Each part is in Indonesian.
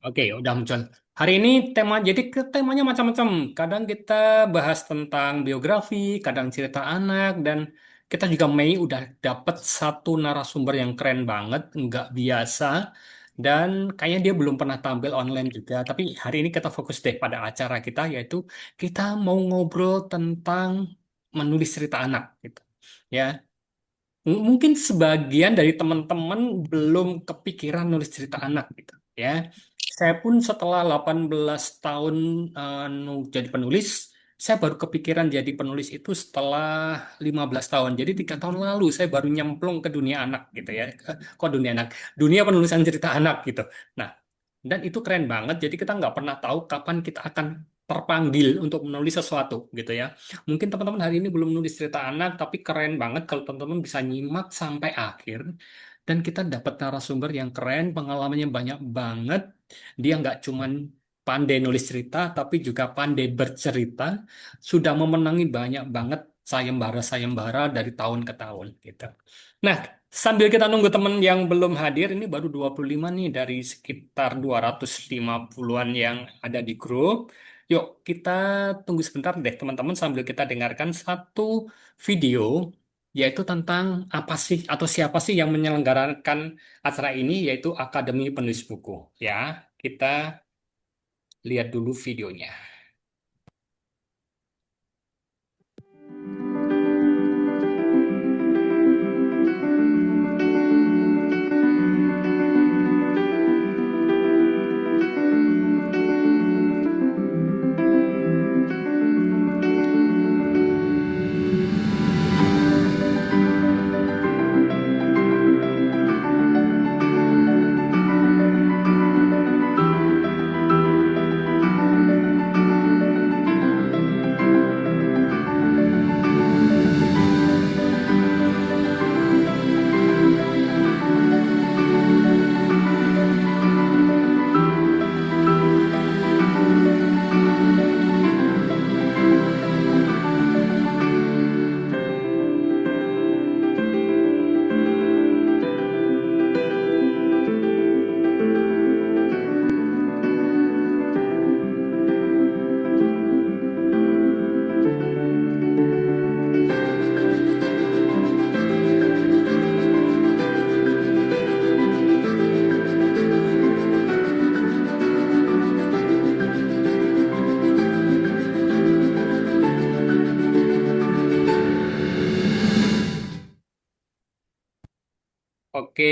Oke, udah muncul. Hari ini temanya macam-macam. Kadang kita bahas tentang biografi, kadang cerita anak, dan kita juga udah dapet satu narasumber yang keren banget, nggak biasa, dan kayaknya dia belum pernah tampil online juga. Tapi hari ini kita fokus deh pada acara kita, yaitu kita mau ngobrol tentang menulis cerita anak, gitu. Ya, mungkin sebagian dari teman-teman belum kepikiran nulis cerita anak gitu ya. Saya pun setelah 18 tahun jadi penulis, saya baru kepikiran jadi penulis itu setelah 15 tahun. Jadi 3 tahun lalu saya baru nyemplung ke dunia anak gitu ya. Kok dunia anak? Dunia penulisan cerita anak gitu. Nah, dan itu keren banget. Jadi kita nggak pernah tahu kapan kita akan terpanggil untuk menulis sesuatu gitu ya. Mungkin teman-teman hari ini belum nulis cerita anak, tapi keren banget kalau teman-teman bisa nyimak sampai akhir. Dan kita dapat narasumber yang keren, pengalamannya banyak banget. Dia nggak cuman pandai nulis cerita, tapi juga pandai bercerita. Sudah memenangi banyak banget sayembara-sayembara dari tahun ke tahun gitu. Nah, sambil kita nunggu teman yang belum hadir, ini baru 25 nih dari sekitar 250-an yang ada di grup. Yuk, kita tunggu sebentar deh teman-teman sambil kita dengarkan satu video, yaitu tentang apa sih atau siapa sih yang menyelenggarakan acara ini, yaitu Akademi Penulis Buku. Ya, kita lihat dulu videonya. Oke,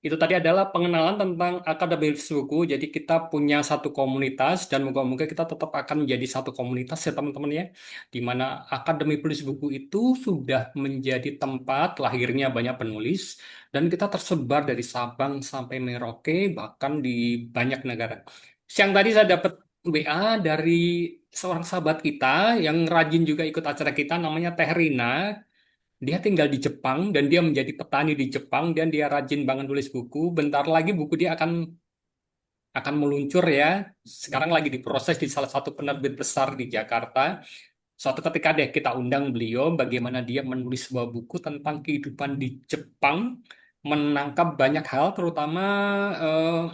itu tadi adalah pengenalan tentang Akademi Suku. Jadi kita punya satu komunitas dan moga-moga kita tetap akan menjadi satu komunitas ya teman-teman ya. Di mana Akademi Penulis Buku itu sudah menjadi tempat lahirnya banyak penulis dan kita tersebar dari Sabang sampai Merauke bahkan di banyak negara. Siang tadi saya dapat WA dari seorang sahabat kita yang rajin juga ikut acara kita namanya Teh Rina. Dia tinggal di Jepang dan dia menjadi petani di Jepang dan dia rajin banget tulis buku. Bentar lagi buku dia akan meluncur ya. Sekarang lagi diproses di salah satu penerbit besar di Jakarta. Suatu ketika deh kita undang beliau bagaimana dia menulis sebuah buku tentang kehidupan di Jepang, menangkap banyak hal terutama eh,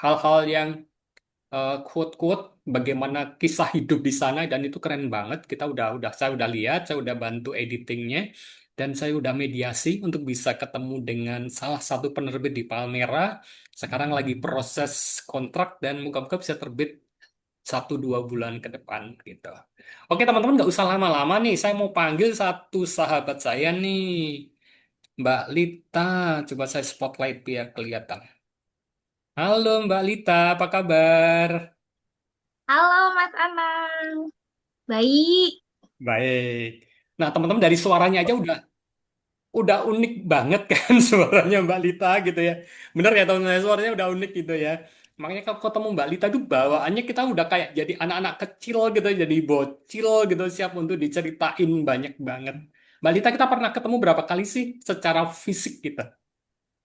hal-hal yang quote-quote bagaimana kisah hidup di sana dan itu keren banget. Saya udah lihat, saya udah bantu editingnya dan saya udah mediasi untuk bisa ketemu dengan salah satu penerbit di Palmera. Sekarang lagi proses kontrak dan moga-moga bisa terbit 1-2 bulan ke depan gitu. Oke teman-teman nggak usah lama-lama nih. Saya mau panggil satu sahabat saya nih, Mbak Lita. Coba saya spotlight biar kelihatan. Halo Mbak Lita, apa kabar? Halo Mas Anang, baik. Baik. Nah, teman-teman dari suaranya aja udah unik banget kan suaranya Mbak Lita gitu ya. Bener ya teman-teman, suaranya udah unik gitu ya. Makanya kalau ketemu Mbak Lita itu bawaannya kita udah kayak jadi anak-anak kecil gitu, jadi bocil gitu, siap untuk diceritain banyak banget. Mbak Lita kita pernah ketemu berapa kali sih secara fisik kita?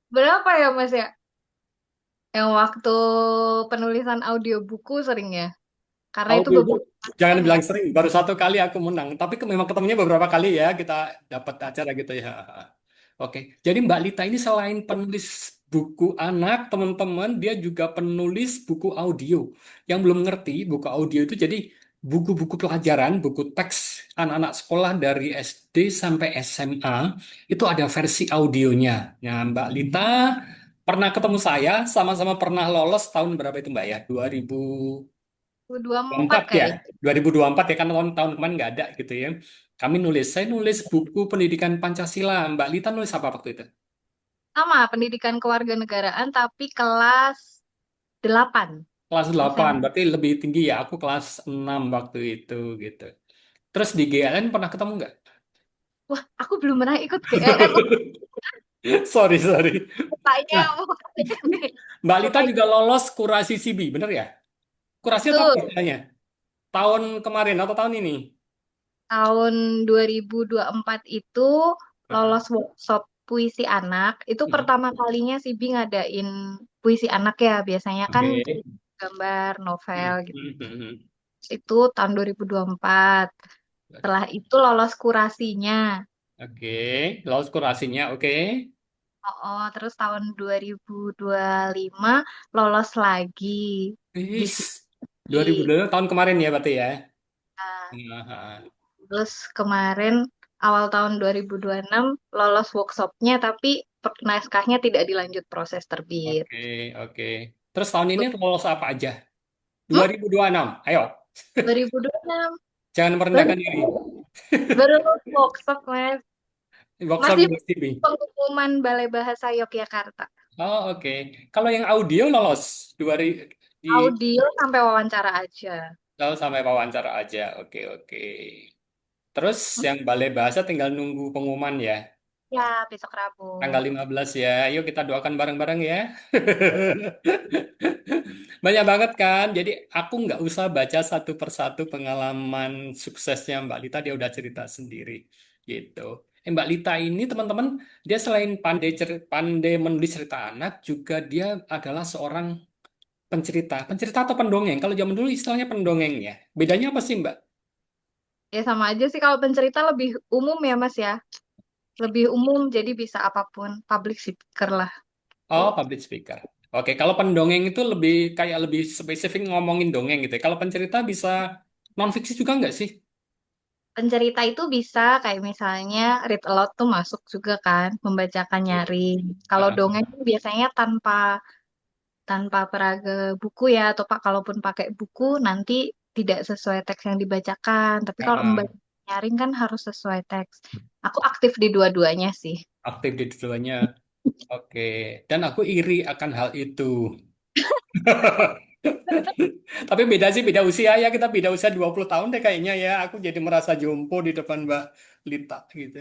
Berapa ya Mas ya? Yang waktu penulisan audiobuku sering ya? Karena itu Audiobook, beberapa kali jangan kan ya? bilang sering, baru 1 kali aku menang. Tapi memang ketemunya beberapa kali ya, kita dapat acara gitu ya. Oke, jadi Mbak Lita ini selain penulis buku anak, teman-teman, dia juga penulis buku audio. Yang belum ngerti, buku audio itu jadi buku-buku pelajaran, buku teks anak-anak sekolah dari SD sampai SMA, itu ada versi audionya. Nah, Mbak Lita pernah ketemu saya, sama-sama pernah lolos tahun berapa itu Mbak ya? 2024 2024 ya? kayaknya. 2024 ya, kan tahun kemarin nggak ada gitu ya. Saya nulis buku pendidikan Pancasila. Mbak Lita nulis apa waktu itu? Sama, pendidikan kewarganegaraan tapi kelas 8 Kelas 8, SMA. berarti lebih tinggi ya. Aku kelas 6 waktu itu gitu. Terus di GLN pernah ketemu nggak? Wah, aku belum pernah ikut GLN. Oh, Sorry, sorry. kayaknya Nah, mau Mbak Lita mulai juga lolos kurasi CB, bener ya? Kurasi atau apa betul. istilahnya? Tahun kemarin atau tahun ini? Tahun 2024 itu Ah, lolos workshop puisi anak. Itu hmm, pertama kalinya si Bi ngadain puisi anak ya. Biasanya kan oke. gambar, Hmm, novel gitu. hmm, hmm, hmm. Itu tahun 2024. Setelah itu lolos kurasinya. Oke, lolos kurasinya, oke. Oh, oh, terus tahun 2025 lolos lagi di Wis, sini. 2002 tahun kemarin ya berarti ya. Nah, Nah, terus kemarin awal tahun 2026 lolos workshopnya tapi naskahnya tidak dilanjut proses terbit. oke, oke. Terus tahun ini lolos apa aja? Hmm? 2026, ayo. 2026 Jangan baru merendahkan diri. baru lulus workshop Mas. Workshop Masih di TV. pengumuman Balai Bahasa Yogyakarta. Oh, oke. Kalau yang audio lolos di Audio sampai wawancara aja. lolos sampai wawancara aja. Oke, oke. Terus Hmm? yang balai bahasa tinggal nunggu pengumuman ya. Ya, besok Tanggal Rabu. 15 ya. Yuk kita doakan bareng-bareng ya. Banyak banget kan. Jadi aku nggak usah baca satu persatu pengalaman suksesnya Mbak Lita. Dia udah cerita sendiri. Gitu. Mbak Lita ini teman-teman, dia selain pandai menulis cerita anak, juga dia adalah seorang pencerita. Pencerita atau pendongeng? Kalau zaman dulu istilahnya pendongeng ya. Bedanya apa sih Mbak? Ya sama aja sih kalau pencerita lebih umum ya Mas ya. Lebih umum jadi bisa apapun. Public speaker lah. Oh, public speaker. Oke, kalau pendongeng itu lebih kayak lebih spesifik ngomongin dongeng gitu ya. Kalau pencerita bisa non fiksi juga nggak sih? Pencerita itu bisa kayak misalnya read aloud tuh masuk juga kan, membacakan nyaring. Kalau Ah, dongeng tuh biasanya tanpa tanpa peraga buku ya, atau pak kalaupun pakai buku nanti tidak sesuai teks yang dibacakan. Tapi ah, kalau membaca ah. nyaring kan harus sesuai teks. Aku aktif di dua-duanya sih. Aktif di keduanya. Oke, dan aku iri akan hal itu. Tapi beda sih, beda usia ya. Kita beda usia 20 tahun deh kayaknya ya. Aku jadi merasa jompo di depan Mbak Lita gitu.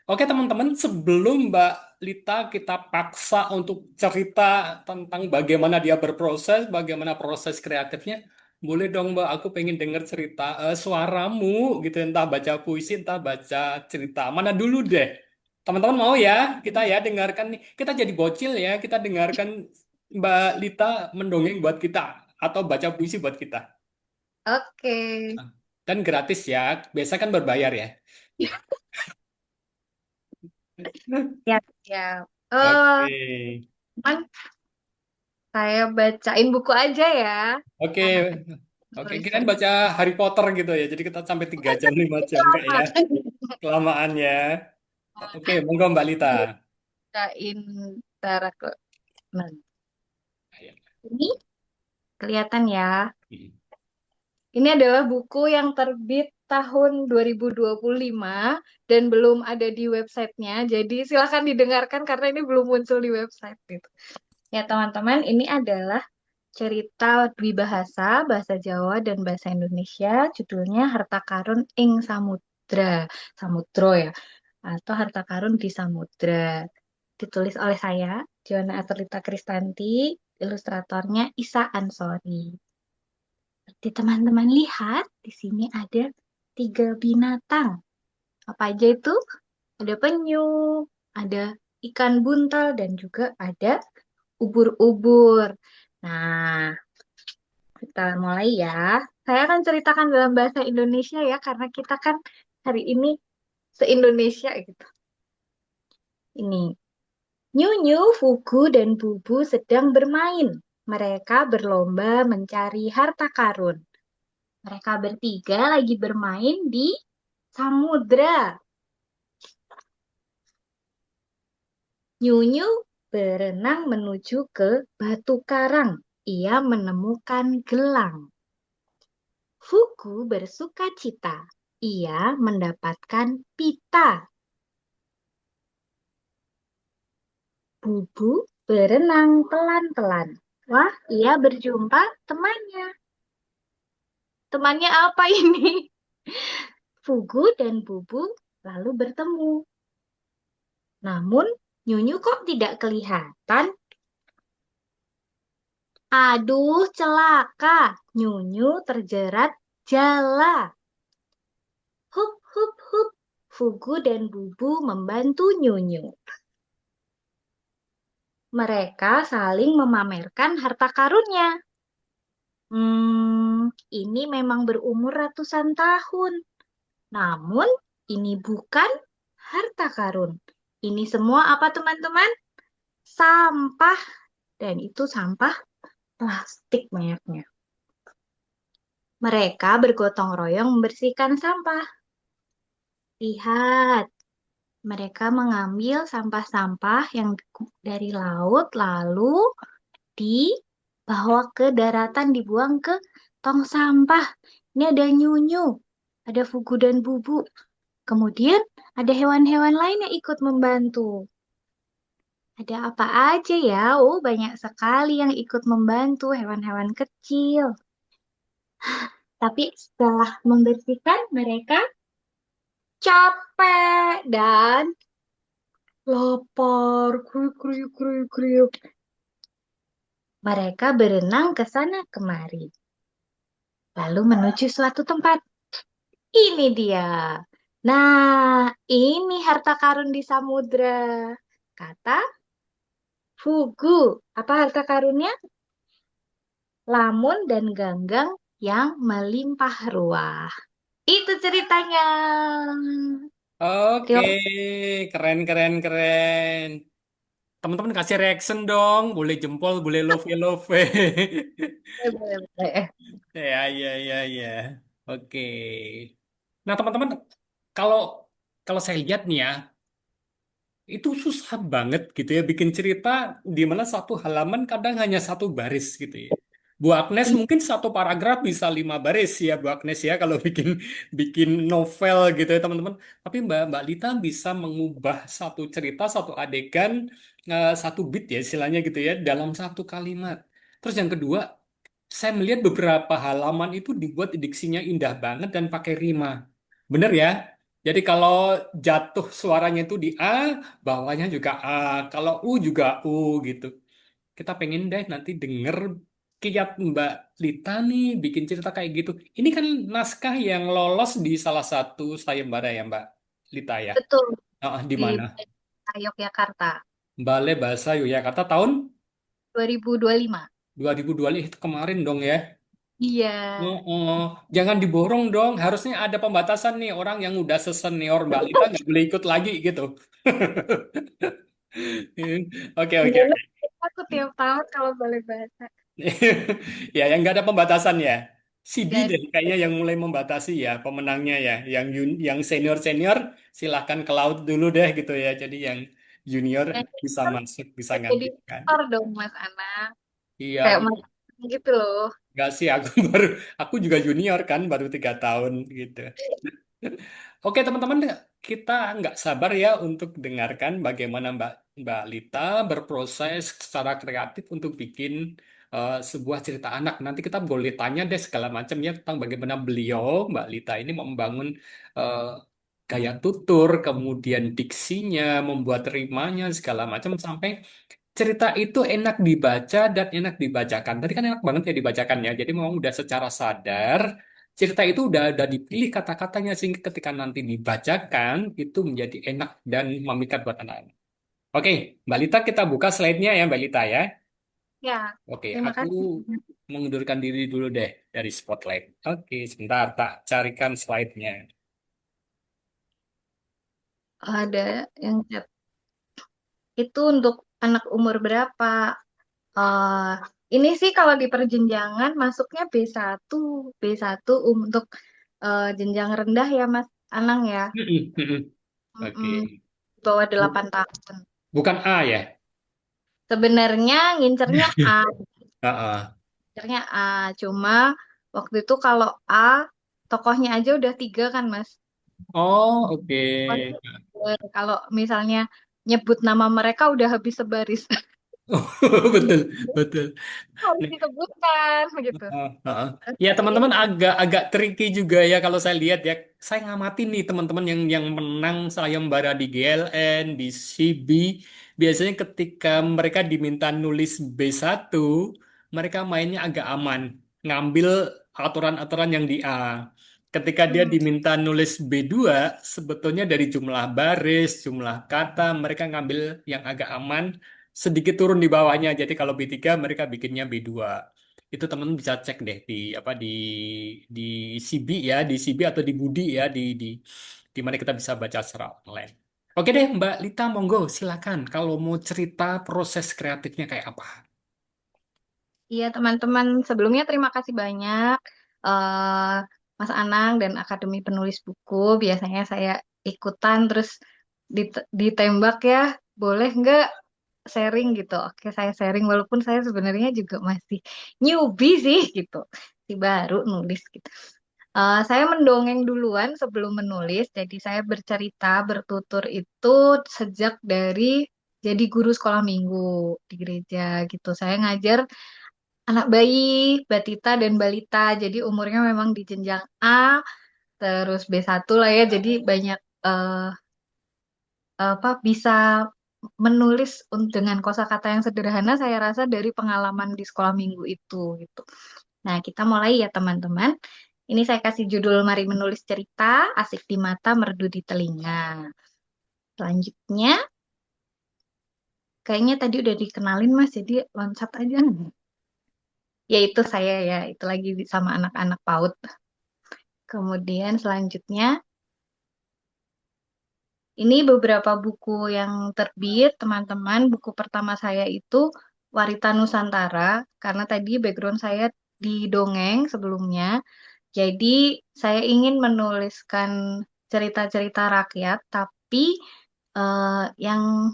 Oke teman-teman, sebelum Mbak Lita kita paksa untuk cerita tentang bagaimana dia berproses, bagaimana proses kreatifnya, boleh dong Mbak, aku pengen dengar cerita suaramu gitu, entah baca puisi, entah baca cerita. Mana dulu deh? Teman-teman mau ya, kita ya dengarkan nih. Kita jadi bocil ya, kita dengarkan Mbak Lita mendongeng buat kita atau baca puisi buat kita. Oke. Dan gratis ya, biasa kan berbayar ya. Ya, ya. Oke. Man, saya bacain buku aja ya. Oke, Karena oke. Kirain tulisan baca Harry Potter gitu ya. Jadi kita sampai 3 jam, 5 jam enggak lama. ya? Kelamaan ya. Oke, monggo Mbak Lita. Bacain ntar aku. Nah, Ayo. ini kelihatan ya. Ini adalah buku yang terbit tahun 2025 dan belum ada di websitenya. Jadi silahkan didengarkan karena ini belum muncul di website gitu. Ya teman-teman, ini adalah cerita dwibahasa, bahasa Jawa dan bahasa Indonesia. Judulnya Harta Karun ing Samudra. Samudro ya. Atau Harta Karun di Samudra. Ditulis oleh saya, Joanna Aterlita Kristanti, ilustratornya Isa Ansori. Seperti teman-teman lihat, di sini ada 3 binatang. Apa aja itu? Ada penyu, ada ikan buntal, dan juga ada ubur-ubur. Nah, kita mulai ya. Saya akan ceritakan dalam bahasa Indonesia ya, karena kita kan hari ini se-Indonesia gitu. Ini. Nyunyu, Fugu, dan Bubu sedang bermain. Mereka berlomba mencari harta karun. Mereka bertiga lagi bermain di samudra. Nyunyu berenang menuju ke batu karang. Ia menemukan gelang. Fugu bersuka cita. Ia mendapatkan pita. Bubu berenang pelan-pelan. Wah, ia berjumpa temannya. Temannya apa ini? Fugu dan Bubu lalu bertemu. Namun, Nyunyu kok tidak kelihatan? Aduh, celaka. Nyunyu terjerat jala. Hup, hup, hup. Fugu dan Bubu membantu Nyunyu. Mereka saling memamerkan harta karunnya. Ini memang berumur ratusan tahun. Namun, ini bukan harta karun. Ini semua apa, teman-teman? Sampah. Dan itu sampah plastik banyaknya. Mereka bergotong royong membersihkan sampah. Lihat, mereka mengambil sampah-sampah yang dari laut, lalu dibawa ke daratan, dibuang ke tong sampah. Ini ada nyunyu, ada fugu dan bubu. Kemudian ada hewan-hewan lain yang ikut membantu. Ada apa aja ya? Oh, banyak sekali yang ikut membantu, hewan-hewan kecil. Tapi setelah membersihkan, mereka capek dan lapar. Kriuk, kriuk, kriuk, kriuk. Mereka berenang ke sana kemari, lalu menuju suatu tempat. Ini dia. Nah, ini harta karun di samudra. Kata Fugu. Apa harta karunnya? Lamun dan ganggang yang melimpah ruah. Itu ceritanya. Oke, Terima keren, keren, keren. Teman-teman kasih reaction dong, boleh jempol, boleh love. kasih. Boleh, boleh. Ya. Oke. Nah, teman-teman, kalau kalau saya lihat nih ya, itu susah banget gitu ya bikin cerita di mana satu halaman kadang hanya satu baris gitu ya. Bu Agnes Iya, mungkin satu paragraf bisa 5 baris ya Bu Agnes ya kalau bikin bikin novel gitu ya teman-teman. Tapi Mbak Lita bisa mengubah satu cerita, satu adegan, satu beat ya istilahnya gitu ya dalam satu kalimat. Terus yang kedua, saya melihat beberapa halaman itu dibuat diksinya indah banget dan pakai rima. Bener ya? Jadi kalau jatuh suaranya itu di A, bawahnya juga A. Kalau U juga U gitu. Kita pengen deh nanti denger kiat Mbak Lita nih bikin cerita kayak gitu. Ini kan naskah yang lolos di salah satu sayembara ya Mbak Lita ya. betul. Di Di mana? Yogyakarta, Balai Bahasa Yogyakarta tahun 2025. 2025 itu kemarin dong ya. Iya. Oh, jangan diborong dong. Harusnya ada pembatasan nih. Orang yang udah sesenior Mbak Lita nggak boleh ikut lagi gitu. Oke. Gimana? Aku tiap tahun kalau boleh bahasa. Ya, yang nggak ada pembatasan ya. CD Gak deh ada. kayaknya yang mulai membatasi ya pemenangnya ya. Yang senior senior silahkan ke laut dulu deh gitu ya. Jadi yang junior Yang bisa kan masuk, bisa jadi gantikan. aktor dong, Mas Ana. Iya, Kayak Mas gitu loh. nggak sih aku aku juga junior kan baru 3 tahun gitu. Oke teman-teman, kita nggak sabar ya untuk dengarkan bagaimana Mbak Lita berproses secara kreatif untuk bikin sebuah cerita anak. Nanti kita boleh tanya deh segala macam ya tentang bagaimana beliau, Mbak Lita ini membangun eh, gaya tutur, kemudian diksinya, membuat rimanya segala macam sampai cerita itu enak dibaca dan enak dibacakan. Tadi kan enak banget ya dibacakan ya. Jadi memang udah secara sadar cerita itu udah dipilih kata-katanya sehingga ketika nanti dibacakan itu menjadi enak dan memikat buat anak-anak. Oke, Mbak Lita kita buka slide-nya ya Mbak Lita ya. Ya, Oke, terima aku kasih. mengundurkan diri dulu deh dari spotlight. Oke, sebentar tak carikan slide-nya. Ada yang chat. Itu untuk anak umur berapa? Eh, ini sih kalau di perjenjangan masuknya B1, B1 untuk jenjang rendah ya Mas Anang ya. Mm-mm, mm-mm. Oke. Mm-mm, di bawah Bu- 8 tahun. Bukan A ya? Sebenarnya ngincernya A, Ah, ah. ngincernya A. Cuma waktu itu kalau A, tokohnya aja udah 3 kan Mas. Oh, oke. Tokohnya udah, kalau misalnya nyebut nama mereka udah habis sebaris. Betul, betul. Harus disebutkan begitu. Heeh. Terus Ya saya teman-teman ini, agak tricky juga ya kalau saya lihat ya. Saya ngamatin nih teman-teman yang menang sayembara di GLN, di CB. Biasanya ketika mereka diminta nulis B1, mereka mainnya agak aman, ngambil aturan-aturan yang di A. Ketika dia hmm, diminta nulis B2, sebetulnya dari jumlah baris, jumlah kata, mereka ngambil yang agak aman, sedikit turun di bawahnya. Jadi kalau B3 mereka bikinnya B2. Itu teman-teman bisa cek deh di apa di CB ya, di CB atau di Budi ya, di mana kita bisa baca secara online. Oke deh, Mbak Lita, monggo silakan kalau mau cerita proses kreatifnya kayak apa. iya teman-teman, sebelumnya terima kasih banyak eh Mas Anang dan Akademi Penulis Buku. Biasanya saya ikutan terus ditembak ya, boleh nggak sharing gitu. Oke, saya sharing walaupun saya sebenarnya juga masih newbie sih gitu. Si baru nulis gitu. Saya mendongeng duluan sebelum menulis, jadi saya bercerita, bertutur itu sejak dari jadi guru sekolah minggu di gereja gitu. Saya ngajar anak bayi, batita dan balita. Jadi umurnya memang di jenjang A, terus B1 lah ya. Jadi banyak eh, apa bisa menulis dengan kosakata yang sederhana saya rasa dari pengalaman di sekolah minggu itu gitu. Nah, kita mulai ya teman-teman. Ini saya kasih judul Mari Menulis Cerita, Asik di Mata, Merdu di Telinga. Selanjutnya, kayaknya tadi udah dikenalin Mas, jadi loncat aja. Yaitu saya ya, itu lagi sama anak-anak PAUD. Kemudian selanjutnya, ini beberapa buku yang terbit, teman-teman. Buku pertama saya itu Warita Nusantara, karena tadi background saya di dongeng sebelumnya. Jadi saya ingin menuliskan cerita-cerita rakyat, tapi yang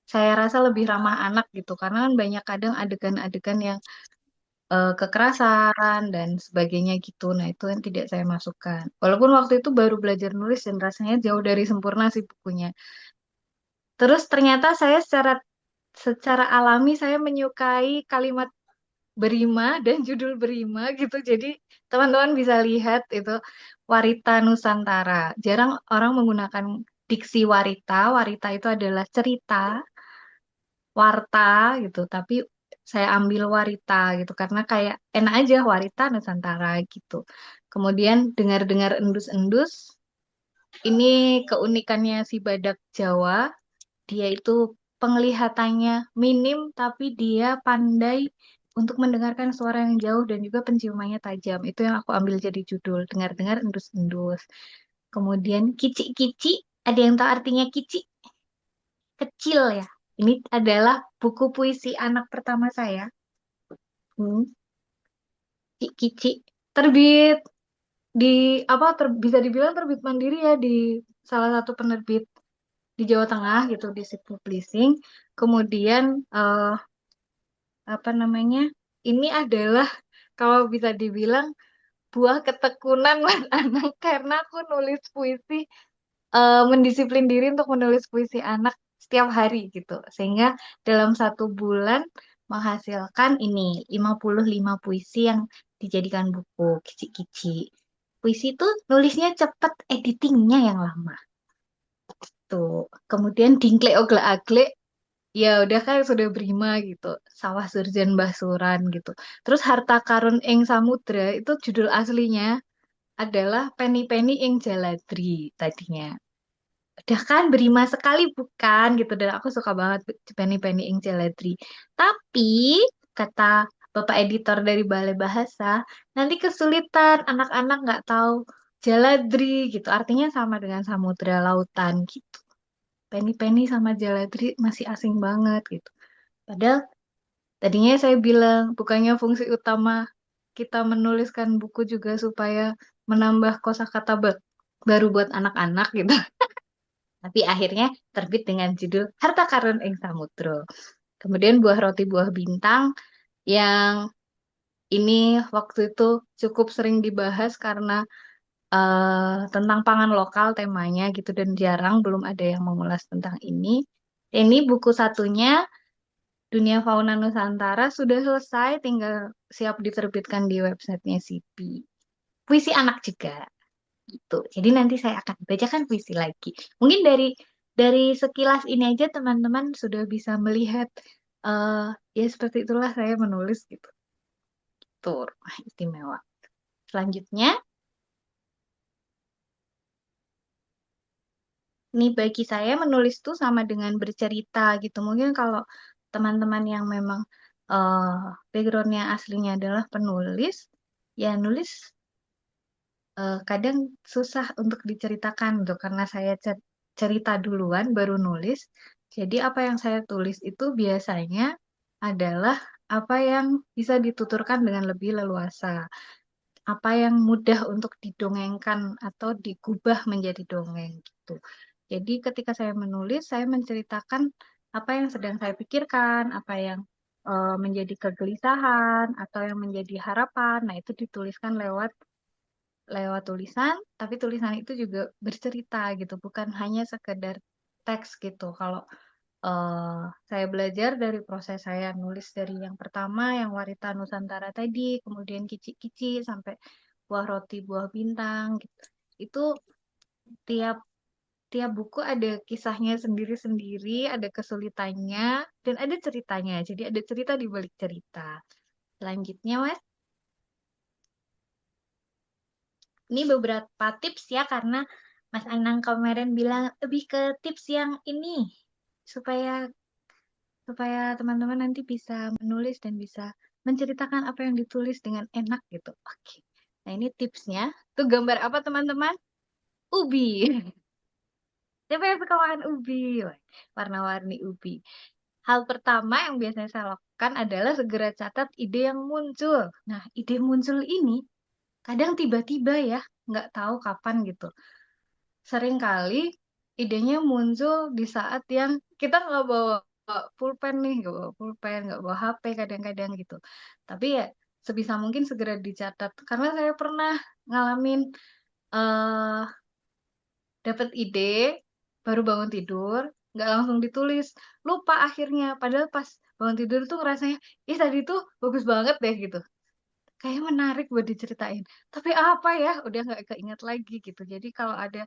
saya rasa lebih ramah anak gitu, karena kan banyak kadang adegan-adegan yang kekerasan dan sebagainya gitu. Nah itu yang tidak saya masukkan. Walaupun waktu itu baru belajar nulis dan rasanya jauh dari sempurna sih bukunya. Terus ternyata saya secara alami saya menyukai kalimat berima dan judul berima gitu. Jadi teman-teman bisa lihat itu Warita Nusantara. Jarang orang menggunakan diksi warita. Warita itu adalah cerita, warta gitu. Tapi saya ambil warita gitu karena kayak enak aja Warita Nusantara gitu. Kemudian dengar-dengar endus-endus. Ini keunikannya si badak Jawa. Dia itu penglihatannya minim, tapi dia pandai untuk mendengarkan suara yang jauh dan juga penciumannya tajam. Itu yang aku ambil jadi judul. Dengar-dengar endus-endus. Kemudian kici-kici. Ada yang tahu artinya kici? Kecil ya. Ini adalah buku puisi anak pertama saya. Hmm, Kici-kici. Terbit di apa bisa dibilang terbit mandiri ya di salah satu penerbit di Jawa Tengah gitu di Sip Publishing. Kemudian apa namanya? Ini adalah kalau bisa dibilang buah ketekunan Mas Anang karena aku nulis puisi mendisiplin diri untuk menulis puisi anak setiap hari gitu. Sehingga dalam 1 bulan menghasilkan ini 55 puisi yang dijadikan buku kicik-kicik. Puisi itu nulisnya cepet, editingnya yang lama. Tuh. Kemudian Dingkle Ogle Agle ya udah kan sudah Brima gitu. Sawah Surjan Basuran gitu. Terus Harta Karun ing Samudra itu judul aslinya adalah Penny-Penny ing Jaladri tadinya. Udah kan Brima sekali bukan gitu dan aku suka banget Penny-Penny ing Jaladri. Tapi kata Bapak editor dari Balai Bahasa, nanti kesulitan anak-anak nggak tahu Jaladri gitu. Artinya sama dengan samudra lautan gitu. Penny sama Jaladri masih asing banget gitu. Padahal tadinya saya bilang bukannya fungsi utama kita menuliskan buku juga supaya menambah kosakata baru buat anak-anak gitu. Tapi akhirnya terbit dengan judul Harta Karun ing Samudra. Kemudian Buah Roti Buah Bintang yang ini waktu itu cukup sering dibahas karena tentang pangan lokal temanya gitu dan jarang belum ada yang mengulas tentang ini. Ini buku satunya Dunia Fauna Nusantara sudah selesai, tinggal siap diterbitkan di websitenya SIPI. Puisi anak juga gitu. Jadi nanti saya akan bacakan puisi lagi. Mungkin dari sekilas ini aja teman-teman sudah bisa melihat eh ya seperti itulah saya menulis gitu. Tuh, wah, istimewa. Selanjutnya, nih bagi saya menulis tuh sama dengan bercerita gitu. Mungkin kalau teman-teman yang memang eh backgroundnya aslinya adalah penulis, ya nulis kadang susah untuk diceritakan tuh karena saya cerita duluan baru nulis. Jadi apa yang saya tulis itu biasanya adalah apa yang bisa dituturkan dengan lebih leluasa, apa yang mudah untuk didongengkan atau digubah menjadi dongeng gitu. Jadi ketika saya menulis, saya menceritakan apa yang sedang saya pikirkan, apa yang menjadi kegelisahan atau yang menjadi harapan. Nah, itu dituliskan lewat lewat tulisan, tapi tulisan itu juga bercerita gitu, bukan hanya sekedar teks gitu. Kalau eh, saya belajar dari proses saya nulis dari yang pertama, yang Warita Nusantara tadi, kemudian Kici-Kici sampai Buah Roti Buah Bintang gitu. Itu tiap tiap buku ada kisahnya sendiri-sendiri, ada kesulitannya, dan ada ceritanya. Jadi ada cerita di balik cerita. Selanjutnya, Mas, ini beberapa tips ya, karena Mas Anang kemarin bilang lebih ke tips yang ini, supaya supaya teman-teman nanti bisa menulis dan bisa menceritakan apa yang ditulis dengan enak gitu. Oke. Nah, ini tipsnya. Tuh gambar apa teman-teman? Ubi. Siapa yang suka makan ubi? Wah, warna-warni ubi. Hal pertama yang biasanya saya lakukan adalah segera catat ide yang muncul. Nah, ide muncul ini kadang tiba-tiba ya, nggak tahu kapan gitu. Seringkali idenya muncul di saat yang kita nggak bawa pulpen nih, nggak bawa pulpen, nggak bawa HP kadang-kadang gitu. Tapi ya sebisa mungkin segera dicatat. Karena saya pernah ngalamin eh dapat ide, baru bangun tidur, nggak langsung ditulis, lupa akhirnya. Padahal pas bangun tidur tuh rasanya, ih tadi tuh bagus banget deh gitu. Kayaknya menarik buat diceritain. Tapi apa ya, udah nggak keinget lagi gitu. Jadi kalau ada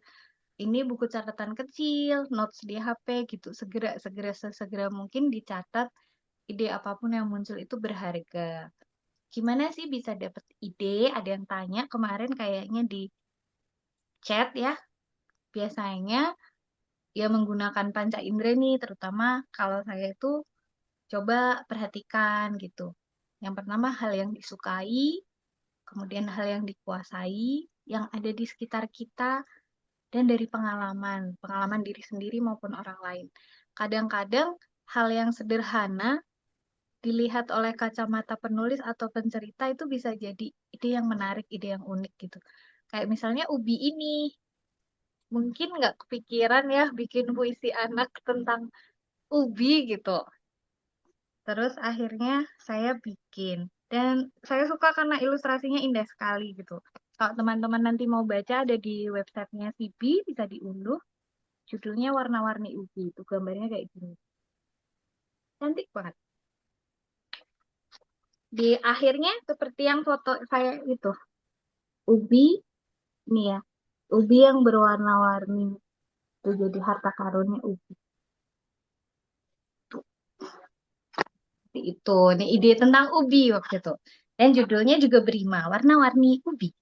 ini buku catatan kecil, notes di HP gitu. Segera segera sesegera mungkin dicatat ide apapun yang muncul itu berharga. Gimana sih bisa dapet ide? Ada yang tanya kemarin kayaknya di chat ya. Biasanya ya menggunakan panca indera nih, terutama kalau saya itu coba perhatikan gitu. Yang pertama hal yang disukai, kemudian hal yang dikuasai, yang ada di sekitar kita, dan dari pengalaman, pengalaman diri sendiri maupun orang lain. Kadang-kadang hal yang sederhana dilihat oleh kacamata penulis atau pencerita itu bisa jadi ide yang menarik, ide yang unik gitu. Kayak misalnya Ubi ini, mungkin nggak kepikiran ya bikin puisi anak tentang ubi gitu. Terus akhirnya saya bikin. Dan saya suka karena ilustrasinya indah sekali gitu. Kalau teman-teman nanti mau baca ada di websitenya Sibi, bisa diunduh. Judulnya Warna-Warni Ubi. Itu gambarnya kayak gini. Cantik banget. Di akhirnya seperti yang foto saya itu. Ubi, ini ya. Ubi yang berwarna-warni. Itu jadi harta karunnya ubi. Tuh, seperti itu. Ini ide tentang ubi waktu itu. Dan judulnya juga berima. Warna-warni ubi.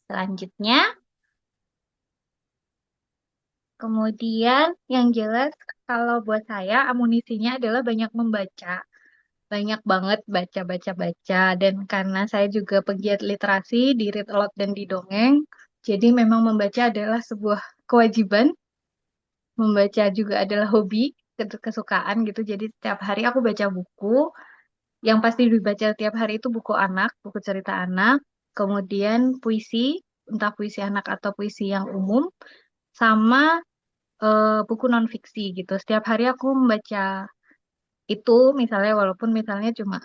Selanjutnya, kemudian yang jelas kalau buat saya amunisinya adalah banyak membaca. Banyak banget baca-baca-baca. Dan karena saya juga pegiat literasi di Read Aloud dan di Dongeng, jadi memang membaca adalah sebuah kewajiban membaca juga adalah hobi, kesukaan gitu. Jadi setiap hari aku baca buku. Yang pasti dibaca tiap hari itu buku anak, buku cerita anak, kemudian puisi, entah puisi anak atau puisi yang umum, sama buku non fiksi gitu. Setiap hari aku membaca itu, misalnya walaupun misalnya cuma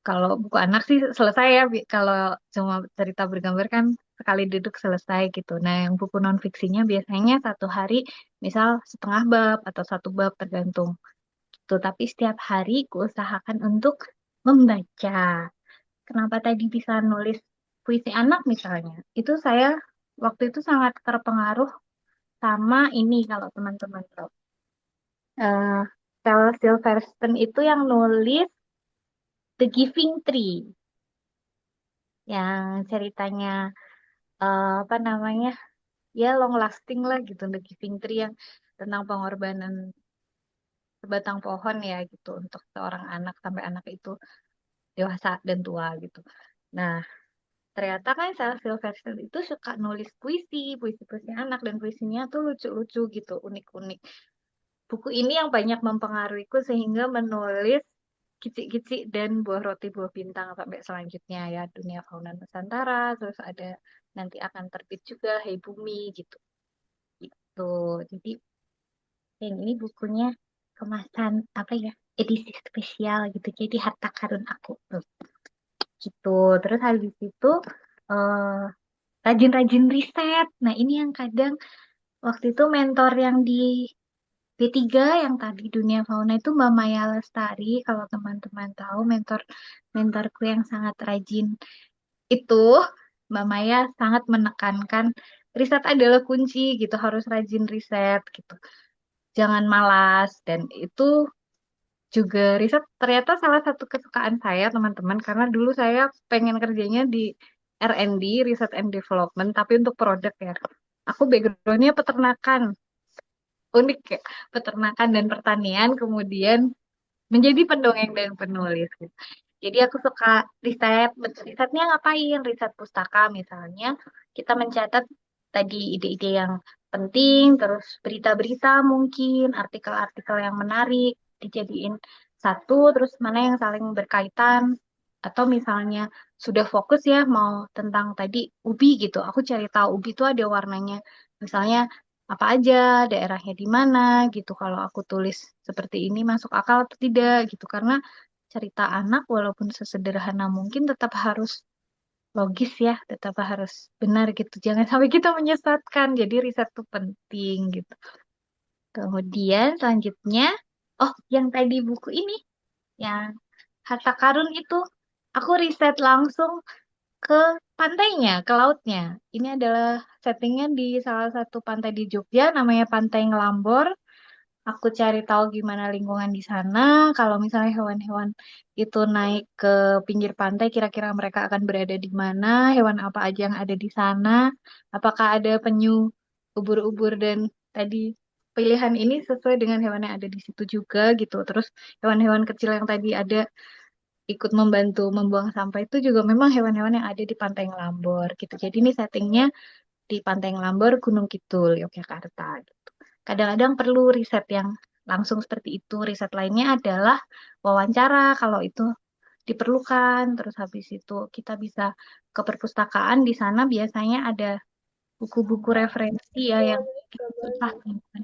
kalau buku anak sih selesai ya, kalau cuma cerita bergambar kan sekali duduk selesai gitu. Nah, yang buku non fiksinya biasanya satu hari misal setengah bab atau satu bab tergantung gitu. Tapi setiap hari kuusahakan untuk membaca. Kenapa tadi bisa nulis puisi anak misalnya? Itu saya waktu itu sangat terpengaruh sama ini kalau teman-teman tahu. Eh, Shel Silverstein itu yang nulis The Giving Tree, yang ceritanya apa namanya, ya long lasting lah gitu, The Giving Tree yang tentang pengorbanan sebatang pohon ya gitu untuk seorang anak sampai anak itu dewasa dan tua gitu. Nah, ternyata kan Sarah Sylvester itu suka nulis puisi, puisi-puisi anak dan puisinya tuh lucu-lucu gitu, unik-unik. Buku ini yang banyak mempengaruhiku sehingga menulis Kicik-Kicik dan Buah Roti Buah Bintang sampai selanjutnya ya Dunia Fauna Nusantara, terus ada nanti akan terbit juga Hey Bumi gitu. Gitu. Jadi yang ini bukunya kemasan apa ya? Edisi spesial gitu. Jadi harta karun aku tuh. Gitu. Terus habis itu eh, rajin-rajin riset. Nah, ini yang kadang waktu itu mentor yang di B3 yang tadi Dunia Fauna itu Mbak Maya Lestari. Kalau teman-teman tahu mentorku yang sangat rajin itu, Mbak Maya sangat menekankan riset adalah kunci gitu, harus rajin riset gitu. Jangan malas dan itu juga riset ternyata salah satu kesukaan saya teman-teman karena dulu saya pengen kerjanya di R&D, Research and Development, tapi untuk produk ya. Aku backgroundnya peternakan, unik ya, peternakan dan pertanian, kemudian menjadi pendongeng dan penulis gitu. Jadi aku suka riset, risetnya ngapain? Riset pustaka misalnya, kita mencatat tadi ide-ide yang penting, terus berita-berita mungkin, artikel-artikel yang menarik, dijadiin satu, terus mana yang saling berkaitan, atau misalnya sudah fokus ya mau tentang tadi ubi gitu, aku cari tahu ubi itu ada warnanya, misalnya apa aja, daerahnya di mana gitu. Kalau aku tulis seperti ini masuk akal atau tidak gitu. Karena cerita anak walaupun sesederhana mungkin tetap harus logis ya, tetap harus benar gitu. Jangan sampai kita menyesatkan. Jadi riset itu penting gitu. Kemudian selanjutnya, oh yang tadi buku ini, yang Harta Karun itu, aku riset langsung ke pantainya, ke lautnya. Ini adalah settingnya di salah satu pantai di Jogja, namanya Pantai Ngelambor. Aku cari tahu gimana lingkungan di sana. Kalau misalnya hewan-hewan itu naik ke pinggir pantai, kira-kira mereka akan berada di mana? Hewan apa aja yang ada di sana? Apakah ada penyu, ubur-ubur dan tadi pilihan ini sesuai dengan hewan yang ada di situ juga gitu. Terus hewan-hewan kecil yang tadi ada ikut membantu membuang sampah itu juga memang hewan-hewan yang ada di Pantai Ngelambor gitu. Jadi ini settingnya di Pantai Ngelambor, Gunung Kidul, Yogyakarta gitu. Kadang-kadang perlu riset yang langsung seperti itu. Riset lainnya adalah wawancara kalau itu diperlukan. Terus habis itu kita bisa ke perpustakaan. Di sana biasanya ada buku-buku referensi ya yang susah temukan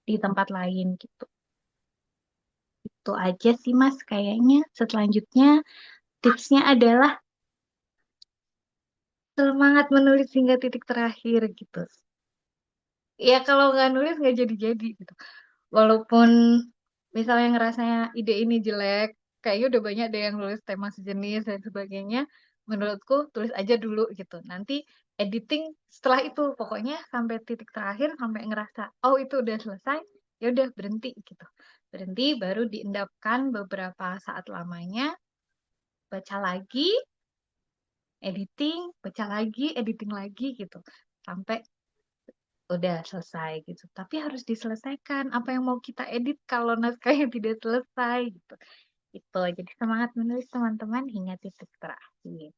di tempat lain gitu. Itu aja sih Mas kayaknya. Selanjutnya tipsnya adalah semangat menulis hingga titik terakhir gitu. Ya kalau nggak nulis nggak jadi-jadi gitu. Walaupun misalnya ngerasanya ide ini jelek, kayaknya udah banyak deh yang nulis tema sejenis dan sebagainya. Menurutku tulis aja dulu gitu. Nanti editing setelah itu pokoknya sampai titik terakhir sampai ngerasa oh itu udah selesai, ya udah berhenti gitu. Berhenti baru diendapkan beberapa saat lamanya, baca lagi, editing, baca lagi, editing lagi gitu. Sampai udah selesai gitu. Tapi harus diselesaikan. Apa yang mau kita edit kalau naskahnya tidak selesai gitu. Itu. Jadi semangat menulis teman-teman hingga titik terakhir.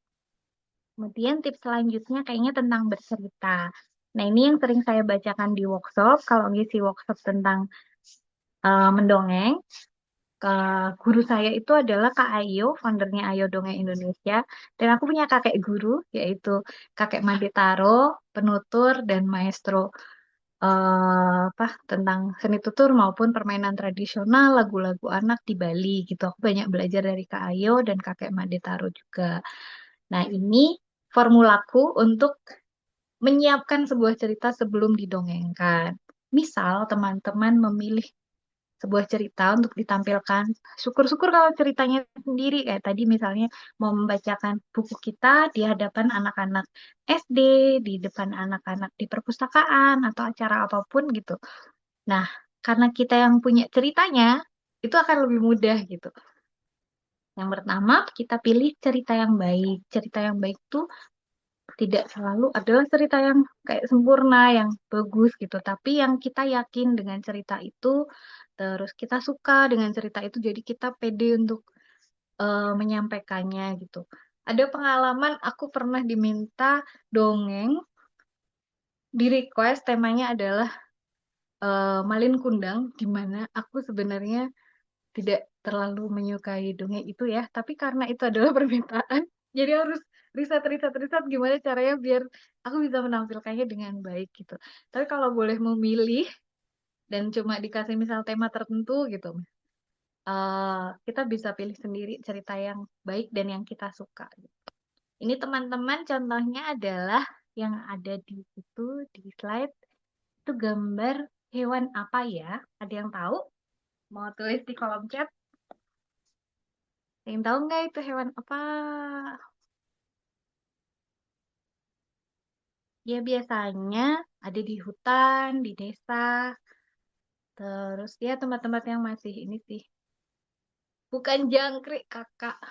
Kemudian tips selanjutnya kayaknya tentang bercerita. Nah, ini yang sering saya bacakan di workshop. Kalau ngisi workshop tentang mendongeng, ke guru saya itu adalah Kak Ayo, foundernya Ayo Dongeng Indonesia. Dan aku punya kakek guru, yaitu Kakek Madetaro, penutur dan maestro apa tentang seni tutur maupun permainan tradisional, lagu-lagu anak di Bali gitu. Aku banyak belajar dari Kak Ayo dan Kakek Madetaro juga. Nah, ini formulaku untuk menyiapkan sebuah cerita sebelum didongengkan. Misal teman-teman memilih sebuah cerita untuk ditampilkan. Syukur-syukur kalau ceritanya sendiri, kayak tadi misalnya mau membacakan buku kita di hadapan anak-anak SD, di depan anak-anak di perpustakaan, atau acara apapun gitu. Nah, karena kita yang punya ceritanya, itu akan lebih mudah gitu. Yang pertama, kita pilih cerita yang baik. Cerita yang baik tuh tidak selalu adalah cerita yang kayak sempurna, yang bagus gitu. Tapi yang kita yakin dengan cerita itu, terus kita suka dengan cerita itu, jadi kita pede untuk menyampaikannya gitu. Ada pengalaman aku pernah diminta dongeng, di request temanya adalah Malin Kundang, di mana aku sebenarnya tidak terlalu menyukai dongeng itu ya, tapi karena itu adalah permintaan, jadi harus riset gimana caranya biar aku bisa menampilkannya dengan baik gitu. Tapi kalau boleh memilih dan cuma dikasih misal tema tertentu gitu, kita bisa pilih sendiri cerita yang baik dan yang kita suka. Ini teman-teman contohnya adalah yang ada di situ di slide itu gambar hewan apa ya? Ada yang tahu? Mau tulis di kolom chat? Ada yang tahu nggak itu hewan apa? Ya biasanya ada di hutan, di desa, terus ya tempat-tempat yang masih ini sih. Bukan jangkrik, kakak.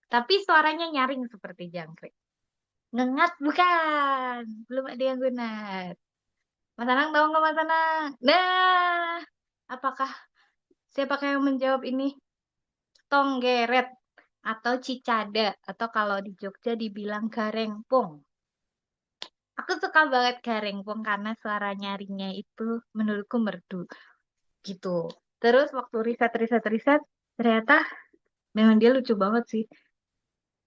Tapi suaranya nyaring seperti jangkrik. Ngengat bukan. Belum ada yang guna. Mas Anang tahu nggak Mas Anang? Nah, apakah siapakah yang menjawab ini? Tonggeret atau cicada atau kalau di Jogja dibilang garengpong. Aku suka banget garengpong karena suara nyaringnya itu menurutku merdu gitu. Terus waktu riset ternyata memang dia lucu banget sih.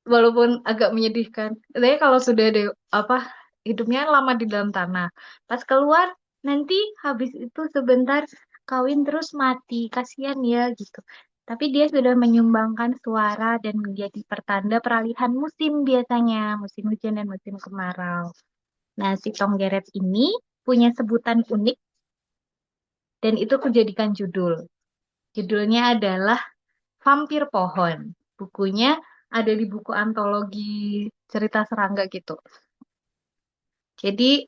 Walaupun agak menyedihkan. Tapi kalau sudah ada apa hidupnya lama di dalam tanah, pas keluar nanti habis itu sebentar kawin terus mati, kasihan ya gitu. Tapi dia sudah menyumbangkan suara dan menjadi pertanda peralihan musim biasanya, musim hujan dan musim kemarau. Nah, si Tonggeret ini punya sebutan unik dan itu kujadikan judul. Judulnya adalah Vampir Pohon. Bukunya ada di buku antologi cerita serangga gitu. Jadi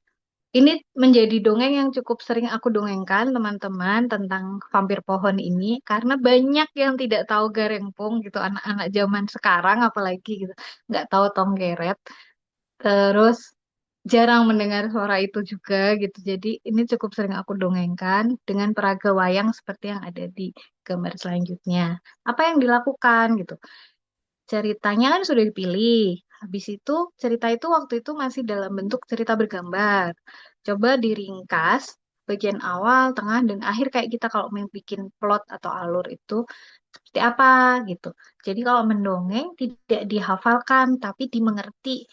ini menjadi dongeng yang cukup sering aku dongengkan teman-teman tentang vampir pohon ini karena banyak yang tidak tahu Garengpong gitu anak-anak zaman sekarang apalagi gitu nggak tahu Tonggeret terus jarang mendengar suara itu juga gitu jadi ini cukup sering aku dongengkan dengan peraga wayang seperti yang ada di gambar selanjutnya apa yang dilakukan gitu. Ceritanya kan sudah dipilih. Habis itu, cerita itu waktu itu masih dalam bentuk cerita bergambar. Coba diringkas bagian awal, tengah, dan akhir kayak kita kalau mau bikin plot atau alur itu seperti apa gitu. Jadi kalau mendongeng tidak dihafalkan, tapi dimengerti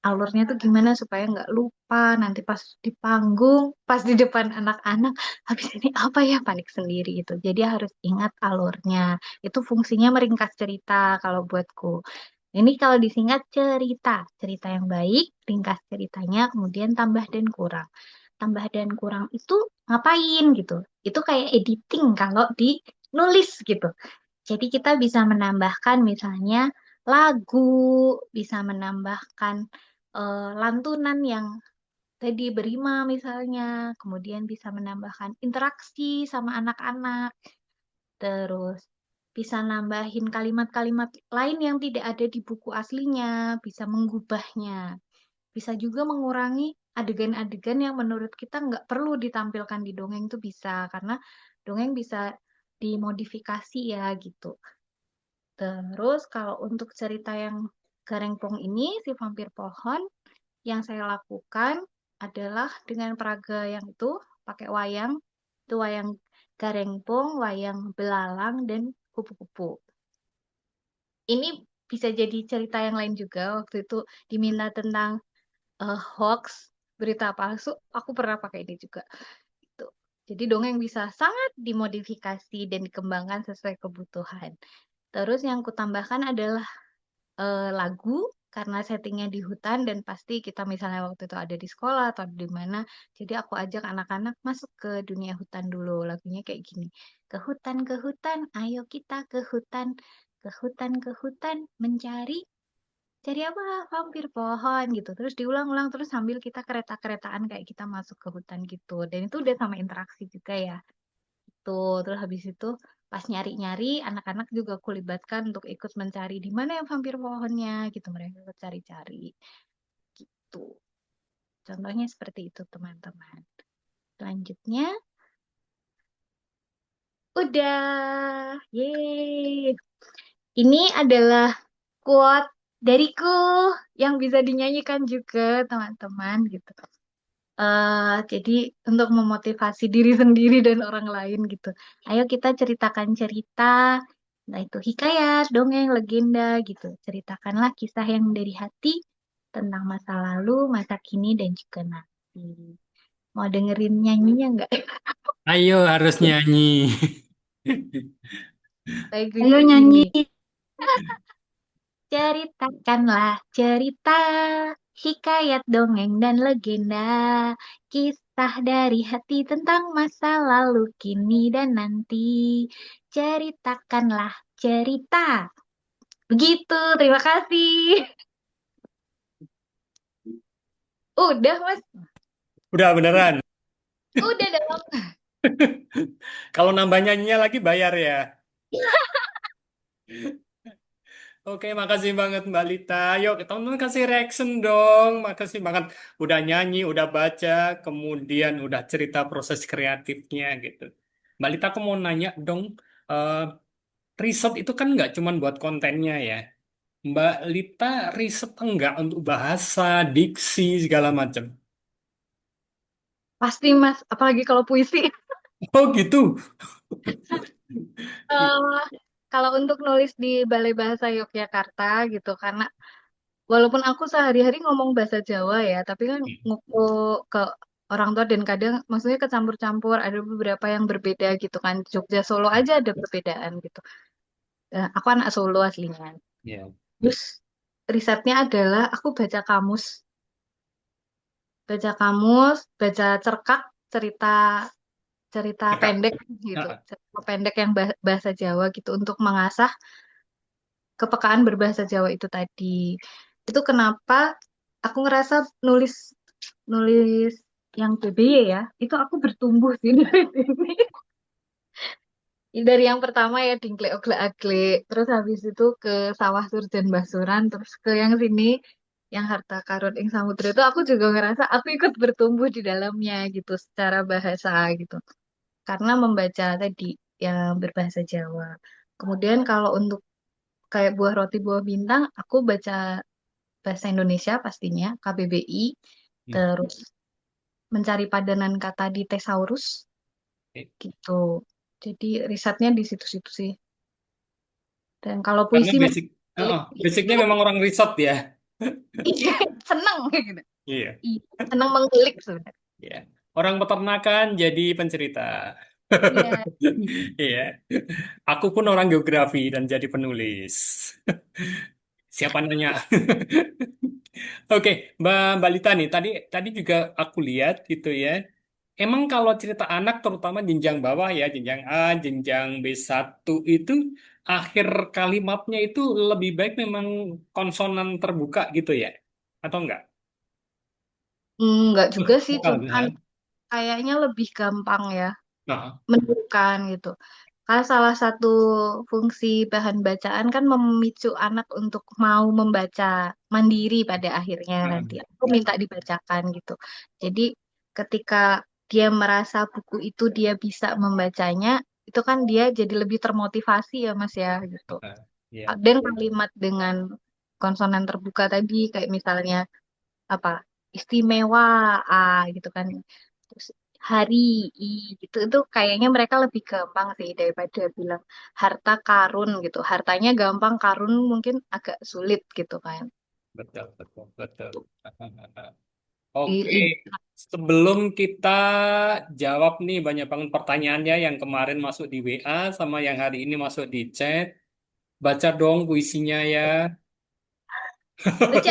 alurnya tuh gimana supaya nggak lupa nanti pas di panggung, pas di depan anak-anak, habis ini apa ya panik sendiri gitu. Jadi harus ingat alurnya. Itu fungsinya meringkas cerita kalau buatku. Ini kalau disingkat cerita, cerita yang baik, ringkas ceritanya, kemudian tambah dan kurang. Tambah dan kurang itu ngapain gitu? Itu kayak editing kalau di nulis gitu. Jadi kita bisa menambahkan misalnya lagu, bisa menambahkan lantunan yang tadi berima misalnya, kemudian bisa menambahkan interaksi sama anak-anak. Terus bisa nambahin kalimat-kalimat lain yang tidak ada di buku aslinya, bisa menggubahnya. Bisa juga mengurangi adegan-adegan yang menurut kita nggak perlu ditampilkan di dongeng itu bisa, karena dongeng bisa dimodifikasi ya gitu. Terus kalau untuk cerita yang Garengpong ini, si vampir pohon, yang saya lakukan, adalah dengan peraga yang itu pakai wayang, itu wayang garengpong, wayang belalang, dan kupu-kupu. Ini bisa jadi cerita yang lain juga. Waktu itu diminta tentang hoax, berita palsu, aku pernah pakai ini juga. Gitu. Jadi dongeng bisa sangat dimodifikasi dan dikembangkan sesuai kebutuhan. Terus yang kutambahkan adalah lagu karena settingnya di hutan dan pasti kita misalnya waktu itu ada di sekolah atau di mana. Jadi aku ajak anak-anak masuk ke dunia hutan dulu. Lagunya kayak gini. Ke hutan, ayo kita ke hutan mencari cari apa? Vampir pohon gitu. Terus diulang-ulang terus sambil kita kereta-keretaan kayak kita masuk ke hutan gitu. Dan itu udah sama interaksi juga ya. Tuh, terus habis itu pas nyari-nyari, anak-anak juga kulibatkan untuk ikut mencari di mana yang vampir pohonnya gitu. Mereka ikut cari-cari gitu. Contohnya seperti itu, teman-teman. Selanjutnya, udah. Yeay. Ini adalah quote dariku yang bisa dinyanyikan juga, teman-teman gitu. Jadi untuk memotivasi diri sendiri dan orang lain gitu. Ayo kita ceritakan cerita, entah itu hikayat, dongeng, legenda gitu. Ceritakanlah kisah yang dari hati tentang masa lalu, masa kini, dan juga nanti. Mau dengerin nyanyinya nggak? Ayo harus nyanyi. Lagunya gini. Ceritakanlah cerita, hikayat dongeng dan legenda, kisah dari hati tentang masa lalu, kini dan nanti. Ceritakanlah cerita. Begitu, terima kasih. Udah, Mas. Udah beneran. Udah dong. Kalau nambah nyanyinya lagi bayar ya. Oke, makasih banget Mbak Lita. Yuk, teman-teman kasih reaction dong. Makasih banget udah nyanyi, udah baca, kemudian udah cerita proses kreatifnya gitu. Mbak Lita, aku mau nanya dong, eh, riset itu kan nggak cuma buat kontennya ya. Mbak Lita riset enggak untuk bahasa, diksi, segala macam? Pasti, Mas. Apalagi kalau puisi. Oh gitu. Eh, Kalau untuk nulis di Balai Bahasa Yogyakarta gitu, karena walaupun aku sehari-hari ngomong bahasa Jawa ya, tapi kan nguku ke orang tua dan kadang maksudnya kecampur-campur, ada beberapa yang berbeda gitu kan. Jogja Solo aja ada perbedaan gitu. Aku anak Solo aslinya. Ya. Terus risetnya adalah aku baca kamus, baca cerkak, cerita cerita Cekak. pendek gitu, Ah, cerita pendek yang bahasa Jawa gitu untuk mengasah kepekaan berbahasa Jawa itu tadi. Itu kenapa aku ngerasa nulis nulis yang PBY ya, itu aku bertumbuh sih dari sini. Dari yang pertama ya Dingklek Oglek Aglek, terus habis itu ke Sawah Surjan Basuran, terus ke yang sini yang Harta Karun ing Samudra itu aku juga ngerasa aku ikut bertumbuh di dalamnya gitu secara bahasa gitu. Karena membaca tadi yang berbahasa Jawa. Kemudian kalau untuk kayak Buah Roti Buah Bintang, aku baca bahasa Indonesia pastinya, KBBI, hmm. terus mencari padanan kata di Thesaurus Oke. gitu. Jadi risetnya di situ-situ sih. Dan kalau Karena puisi memang basicnya memang orang riset ya. seneng gitu. Iya. Iya, seneng mengulik sebenarnya. Iya. Orang peternakan jadi pencerita. Iya. Iya. Aku pun orang geografi dan jadi penulis. Siapa nanya? Oke, Mbak Lita nih, tadi tadi juga aku lihat gitu ya. Emang kalau cerita anak, terutama jenjang bawah ya, jenjang A, jenjang B1 itu, akhir kalimatnya itu lebih baik memang konsonan terbuka gitu ya? Atau enggak? Enggak juga sih, Vokal cuman kan? kayaknya lebih gampang ya Nah, menentukan gitu. Karena salah satu fungsi bahan bacaan kan memicu anak untuk mau membaca mandiri pada akhirnya nah, nanti. Aku minta dibacakan gitu. Jadi ketika dia merasa buku itu dia bisa membacanya, itu kan dia jadi lebih termotivasi ya Mas ya gitu. ya. Dan kalimat dengan konsonan terbuka tadi kayak misalnya apa? istimewa A gitu kan. Terus hari I gitu itu kayaknya mereka lebih gampang sih daripada bilang harta karun gitu. Hartanya gampang, karun mungkin agak sulit gitu kan. Betul, betul, betul. Di Oke, lidah. sebelum kita jawab nih banyak banget pertanyaannya yang kemarin masuk di WA sama yang hari ini masuk di chat. Baca dong puisinya ya. Baca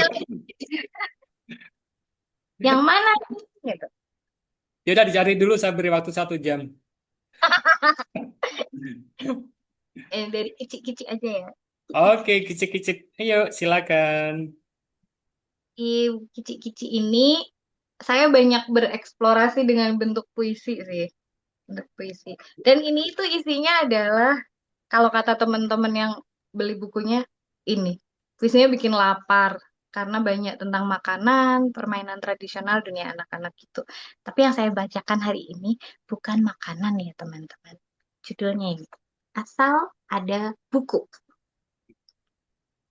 yang mana gitu. Ya udah dicari dulu, saya beri waktu 1 jam. Dari kicik-kicik aja ya. Oke, kicik-kicik. Ayo, silakan. Di kicik-kicik ini saya banyak bereksplorasi dengan bentuk puisi sih, bentuk puisi. Dan ini tuh isinya adalah kalau kata teman-teman yang beli bukunya ini, puisinya bikin lapar karena banyak tentang makanan, permainan tradisional dunia anak-anak gitu. Tapi yang saya bacakan hari ini bukan makanan ya teman-teman. Judulnya ini, Asal Ada Buku.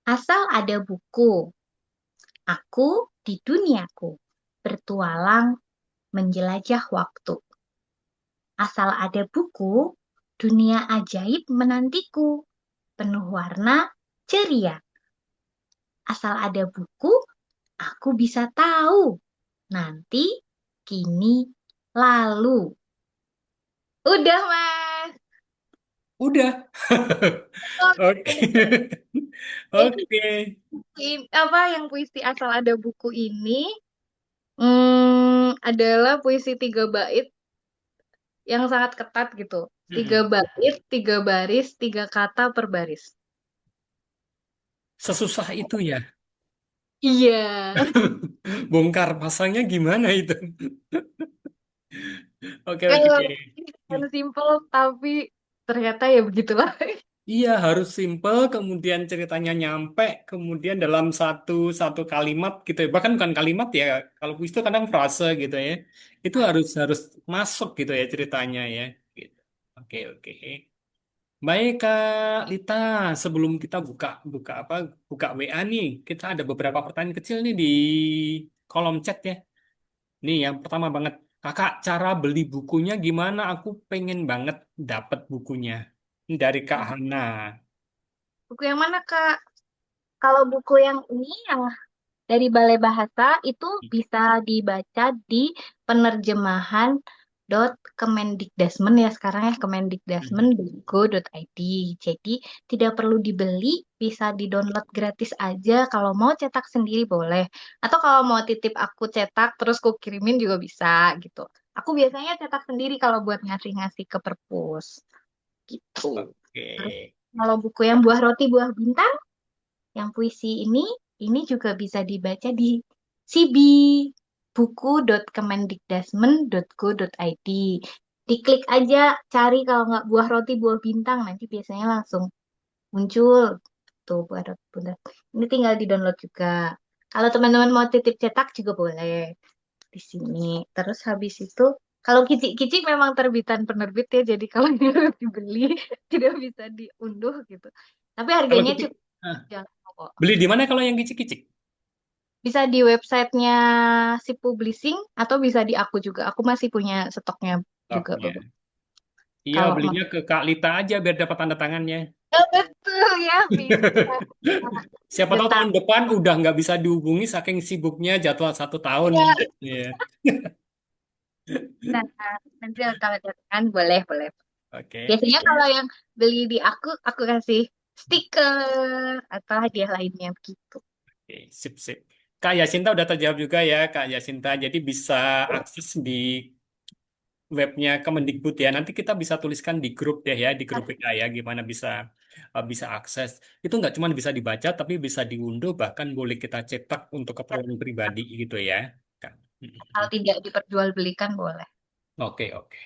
Asal ada buku, aku di duniaku, bertualang menjelajah waktu. Asal ada buku, dunia ajaib menantiku, penuh warna, ceria. Asal ada buku, aku bisa tahu. Nanti, kini, lalu. Udah, Mas. Udah. Oke. Jadi, Oke. apa yang puisi asal ada buku ini adalah puisi 3 bait yang sangat ketat gitu. Tiga Mm-mm. bait, 3 baris, 3 kata per baris. Sesusah itu ya. Iya. Bongkar pasangnya gimana itu? Oke, oke. Kalau ini kan simple tapi ternyata ya begitulah. Iya, harus simple, kemudian ceritanya nyampe, kemudian dalam satu satu kalimat gitu ya. Bahkan bukan kalimat ya, kalau puisi itu kadang frase gitu ya. Itu harus harus masuk gitu ya ceritanya ya. Gitu. Oke, oke. Baik Kak Lita, sebelum kita buka buka apa buka WA nih, kita ada beberapa pertanyaan kecil nih di kolom chat ya. Nih yang pertama banget, Kakak cara beli bukunya gimana? Aku pengen banget dapat bukunya. Ini dari Kak Hana. Buku yang mana, Kak? Kalau buku yang ini yang dari Balai Bahasa itu bisa dibaca di penerjemahan Kemendikdasmen ya sekarang ya Mhm. kemendikdasmen.go.id. Jadi tidak perlu dibeli, bisa di-download gratis aja. Kalau mau cetak sendiri boleh. Atau kalau mau titip aku cetak terus ku kirimin juga bisa gitu. Aku biasanya cetak sendiri kalau buat ngasih-ngasih ke perpus gitu. Oke. Terus kalau buku yang buah roti buah bintang yang puisi ini juga bisa dibaca di CB buku.kemendikdasmen.go.id. Diklik aja, cari kalau nggak buah roti buah bintang, nanti biasanya langsung muncul tuh buah roti bintang. Ini tinggal di-download juga. Kalau teman-teman mau titip cetak juga boleh di sini. Terus habis itu, kalau kicik-kicik memang terbitan penerbit ya, jadi kalau ini harus dibeli, tidak bisa diunduh gitu. Tapi Kalau harganya kita cukup jangkau kok. beli di mana kalau yang kicik-kicik? Bisa di websitenya si Publishing atau bisa di aku juga. Aku masih punya stoknya juga Stoknya. beberapa. Iya, Kalau mau. belinya ke Kak Lita aja biar dapat tanda tangannya. Oh, betul ya, bisa. Siapa tahu Getar. tahun depan udah nggak bisa dihubungi saking sibuknya jadwal 1 tahun. Ya, Iya. nah, nanti kalau kan boleh, boleh. Oke. Biasanya kalau yang beli di aku kasih stiker atau hadiah lainnya gitu. Oke, sip, sip. Kak Yasinta udah terjawab juga ya, Kak Yasinta. Jadi bisa akses di webnya Kemendikbud ya. Nanti kita bisa tuliskan di grup deh ya, di grup WA ya, gimana bisa bisa akses. Itu nggak cuma bisa dibaca, tapi bisa diunduh, bahkan boleh kita cetak untuk keperluan pribadi gitu ya, Kak. Kalau tidak diperjualbelikan boleh. Oke, oke.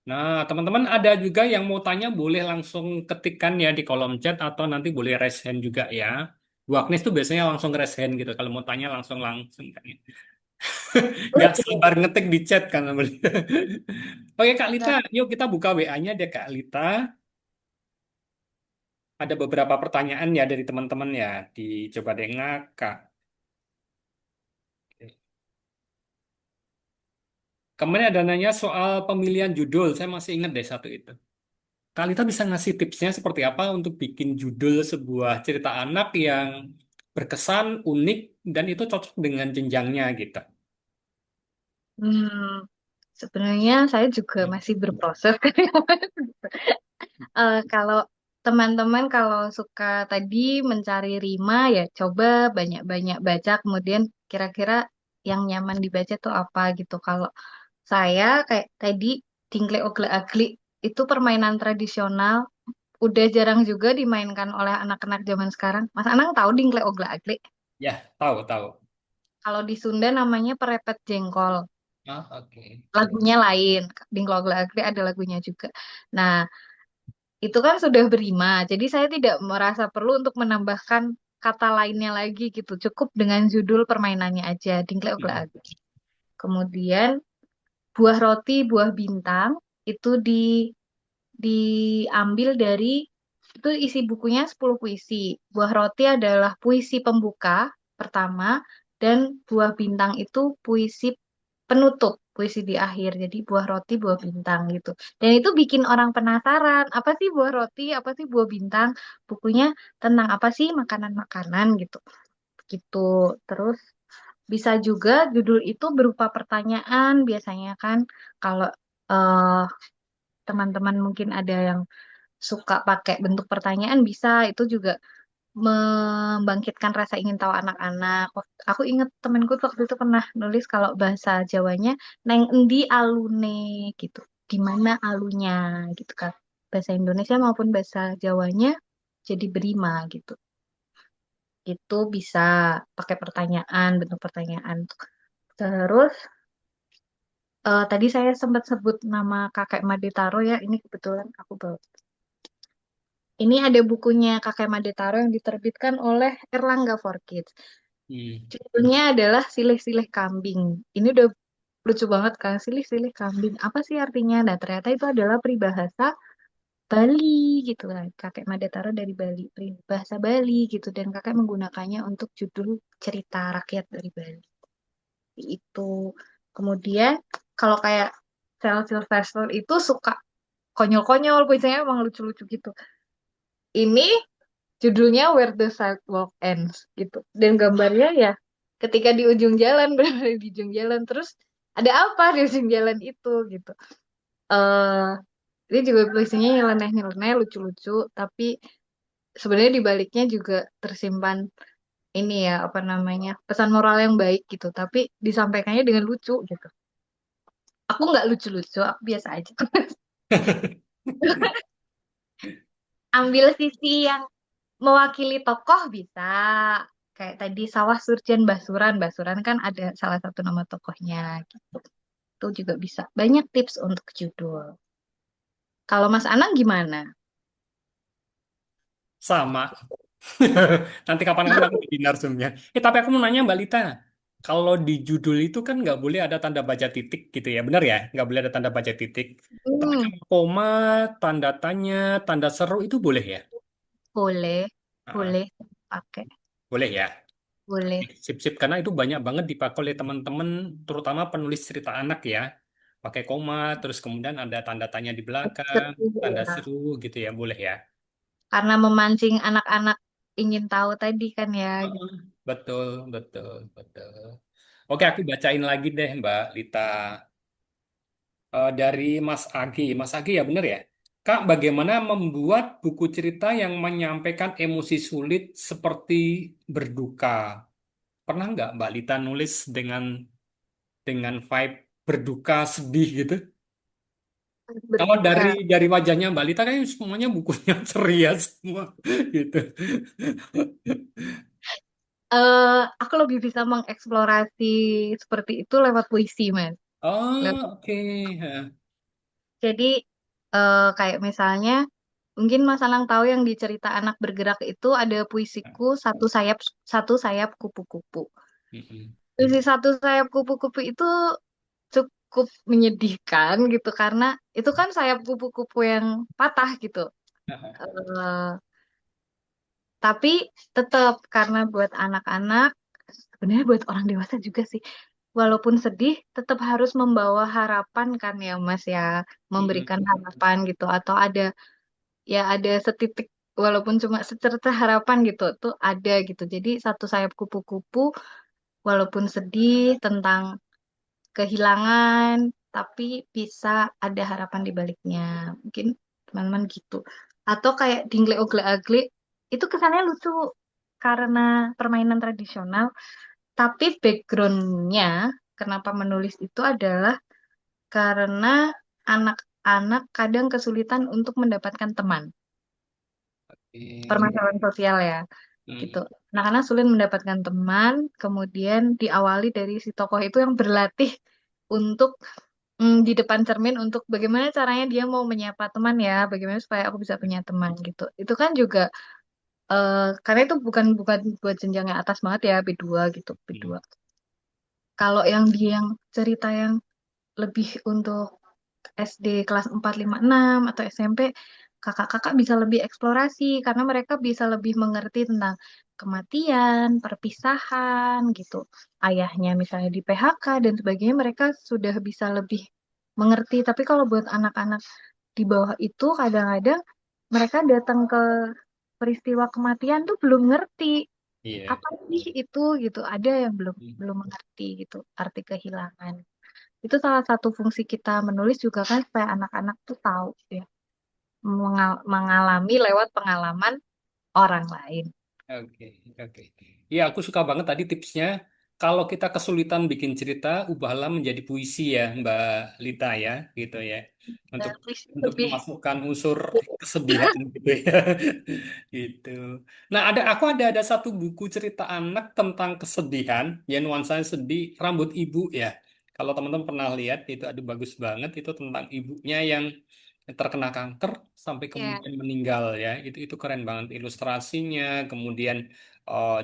Nah, teman-teman ada juga yang mau tanya, boleh langsung ketikkan ya di kolom chat atau nanti boleh raise hand juga ya. Bu Agnes tuh biasanya langsung raise hand gitu. Kalau mau tanya langsung langsung kan. Nggak sabar ngetik di chat kan. Oke Kak Lita, Nah, yuk kita buka WA-nya deh Kak Lita. Ada beberapa pertanyaan ya dari teman-teman ya. Dicoba deh ngakak. Kemarin ada nanya soal pemilihan judul. Saya masih ingat deh satu itu. Kalita bisa ngasih tipsnya seperti apa untuk bikin judul sebuah cerita anak yang berkesan, unik, dan itu cocok dengan jenjangnya gitu. Hmm, sebenarnya saya juga masih berproses. Kalau teman-teman kalau suka tadi mencari rima ya coba banyak-banyak baca kemudian kira-kira yang nyaman dibaca tuh apa gitu. Kalau saya kayak tadi Dingle Ogle Agli itu permainan tradisional udah jarang juga dimainkan oleh anak-anak zaman sekarang. Mas Anang tahu Dingle Ogle Agli? Ya, tahu, tahu. Kalau di Sunda namanya Perepet Jengkol. Ah, oke. Lagunya lain. Dingle Ogle Agli ada lagunya juga. Nah, itu kan sudah berima, jadi saya tidak merasa perlu untuk menambahkan kata lainnya lagi gitu. Cukup dengan judul permainannya aja, Dinkley Oglak Hmm. Agli. Kemudian buah roti, buah bintang itu diambil dari itu isi bukunya 10 puisi. Buah roti adalah puisi pembuka pertama dan buah bintang itu puisi penutup, puisi di akhir. Jadi buah roti, buah bintang gitu. Dan itu bikin orang penasaran, apa sih buah roti, apa sih buah bintang? Bukunya tentang apa sih makanan-makanan gitu. Gitu. Terus bisa juga judul itu berupa pertanyaan biasanya kan kalau eh, teman-teman mungkin ada yang suka pakai bentuk pertanyaan bisa itu juga membangkitkan rasa ingin tahu anak-anak. Aku inget temenku tuh waktu itu pernah nulis kalau bahasa Jawanya neng endi alune gitu. Di mana alunya gitu kan. Bahasa Indonesia maupun bahasa Jawanya jadi berima gitu. Itu bisa pakai pertanyaan, bentuk pertanyaan. Terus tadi saya sempat sebut nama Kakek Made Taro ya. Ini kebetulan aku bawa. Ini ada bukunya Kakek Made Taro yang diterbitkan oleh Erlangga for Kids. Hmm. Judulnya adalah Silih-silih Kambing. Ini udah lucu banget kan, silih-silih kambing. Apa sih artinya? Nah, ternyata itu adalah peribahasa Bali gitu kan. Kakek Made Taro dari Bali, peribahasa Bali gitu. Dan kakek menggunakannya untuk judul cerita rakyat dari Bali. Itu. Kemudian, kalau kayak Sel Sylvester itu suka konyol-konyol, puisinya emang lucu-lucu gitu. Ini judulnya Where the Sidewalk Ends gitu. Dan gambarnya ya ketika di ujung jalan berada di ujung jalan terus ada apa di ujung jalan itu gitu. eh ini juga tulisannya nyeleneh-nyeleneh lucu-lucu tapi sebenarnya di baliknya juga tersimpan ini ya apa namanya pesan moral yang baik gitu tapi disampaikannya dengan lucu gitu. Aku nggak lucu-lucu, aku biasa aja. Ambil sisi yang mewakili tokoh bisa. Kayak tadi Sawah Surjan Basuran. Basuran kan ada salah satu nama tokohnya gitu. Itu juga bisa. Banyak tips untuk judul. Kalau Mas Anang gimana? Sama. Nanti kapan-kapan aku bikin narsumnya. Tapi aku mau nanya Mbak Lita. Kalau di judul itu kan nggak boleh ada tanda baca titik gitu ya, benar ya? Nggak boleh ada tanda baca titik. Tapi Hmm, kalau koma, tanda tanya, tanda seru itu boleh ya? boleh, Ah, boleh pakai, boleh ya. boleh. Sip-sip karena itu banyak banget dipakai oleh teman-teman, terutama penulis cerita anak ya. Pakai koma, terus kemudian ada tanda tanya di belakang, Seru tanda ya. seru gitu ya, boleh ya. Karena memancing anak-anak ingin tahu tadi kan ya. Gitu. Heeh. Betul, betul, betul. Oke, aku bacain lagi deh Mbak Lita. Dari Mas Agi. Mas Agi ya bener ya? Kak, bagaimana membuat buku cerita yang menyampaikan emosi sulit seperti berduka? Pernah nggak Mbak Lita nulis dengan vibe berduka sedih gitu? Kalau Berduka. dari wajahnya Mbak Lita kayaknya semuanya bukunya ceria semua gitu. Aku lebih bisa mengeksplorasi seperti itu lewat puisi, Mas. Oh, oke. Hah. Jadi kayak misalnya mungkin Mas Anang tahu yang di cerita Anak Bergerak itu ada puisiku satu sayap kupu-kupu. Mm-mm. Puisi satu sayap kupu-kupu itu cukup menyedihkan gitu karena itu kan sayap kupu-kupu yang patah gitu. Eh, tapi tetap karena buat anak-anak sebenarnya buat orang dewasa juga sih. walaupun sedih tetap harus membawa harapan kan ya Mas ya, memberikan Mm-mm. harapan gitu atau ada ya ada setitik walaupun cuma secerca harapan gitu tuh ada gitu. Jadi satu sayap kupu-kupu walaupun sedih tentang kehilangan tapi bisa ada harapan di baliknya. Mungkin teman-teman gitu. Atau kayak Dingle Ogle Agle itu kesannya lucu karena permainan tradisional, tapi backgroundnya kenapa menulis itu adalah karena anak-anak kadang kesulitan untuk mendapatkan teman. Oke. Permasalahan sosial ya, gitu. Mm. Anak-anak sulit mendapatkan teman, kemudian diawali dari si tokoh itu yang berlatih untuk di depan cermin untuk bagaimana caranya dia mau menyapa teman ya, bagaimana supaya aku bisa punya teman gitu. Itu kan juga karena itu bukan bukan buat jenjang yang atas banget ya, B2 gitu, B2. Mm. Kalau yang cerita yang lebih untuk SD kelas 4, 5, 6 atau SMP, kakak-kakak bisa lebih eksplorasi karena mereka bisa lebih mengerti tentang kematian, perpisahan gitu. Ayahnya misalnya di PHK dan sebagainya, mereka sudah bisa lebih mengerti. Tapi kalau buat anak-anak di bawah itu kadang-kadang mereka datang ke peristiwa kematian tuh belum ngerti Iya. apa sih itu gitu. Ada yang belum Mm. belum mengerti gitu arti kehilangan. Itu salah satu fungsi kita menulis juga kan supaya anak-anak tuh tahu ya, mengalami lewat pengalaman orang lain. Oke, oke. Iya, aku suka banget tadi tipsnya. Kalau kita kesulitan bikin cerita, ubahlah menjadi puisi ya, Mbak Lita ya, gitu ya. Untuk Dan puisi untuk lebih memasukkan unsur kesedihan gitu ya. Gitu. Nah, aku ada satu buku cerita anak tentang kesedihan, ya nuansanya sedih, Rambut Ibu ya. Kalau teman-teman pernah lihat itu ada bagus banget itu tentang ibunya yang terkena kanker sampai ya. kemudian meninggal ya. Itu keren banget ilustrasinya, kemudian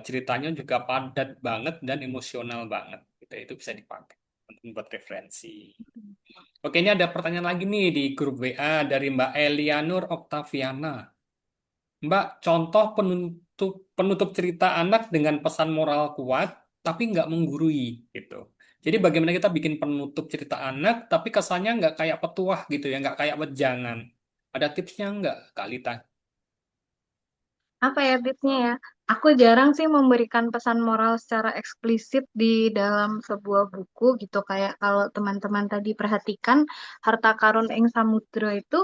ceritanya juga padat banget dan emosional banget. Itu bisa dipakai untuk buat referensi. Oke, ini ada pertanyaan lagi nih di grup WA dari Mbak Elianur Oktaviana. Mbak, contoh penutup cerita anak dengan pesan moral kuat, tapi nggak menggurui gitu. Jadi bagaimana kita bikin penutup cerita anak, tapi kesannya nggak kayak petuah gitu ya, nggak kayak wejangan. Ada tipsnya nggak, Kak Lita? Apa ya tipsnya ya? Aku jarang sih memberikan pesan moral secara eksplisit di dalam sebuah buku gitu. Kayak kalau teman-teman tadi perhatikan Harta Karun Ing Samudra itu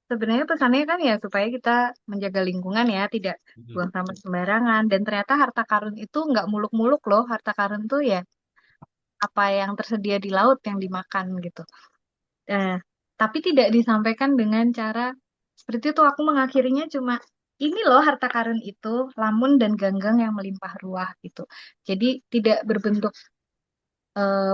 sebenarnya pesannya kan ya supaya kita menjaga lingkungan ya, tidak Mhm. buang sampah sembarangan. Dan ternyata harta karun itu nggak muluk-muluk loh. Harta karun tuh ya apa yang tersedia di laut yang dimakan gitu. Eh, tapi tidak disampaikan dengan cara seperti itu. Aku mengakhirinya cuma ini loh harta karun itu, lamun dan ganggang yang melimpah ruah gitu. Jadi tidak berbentuk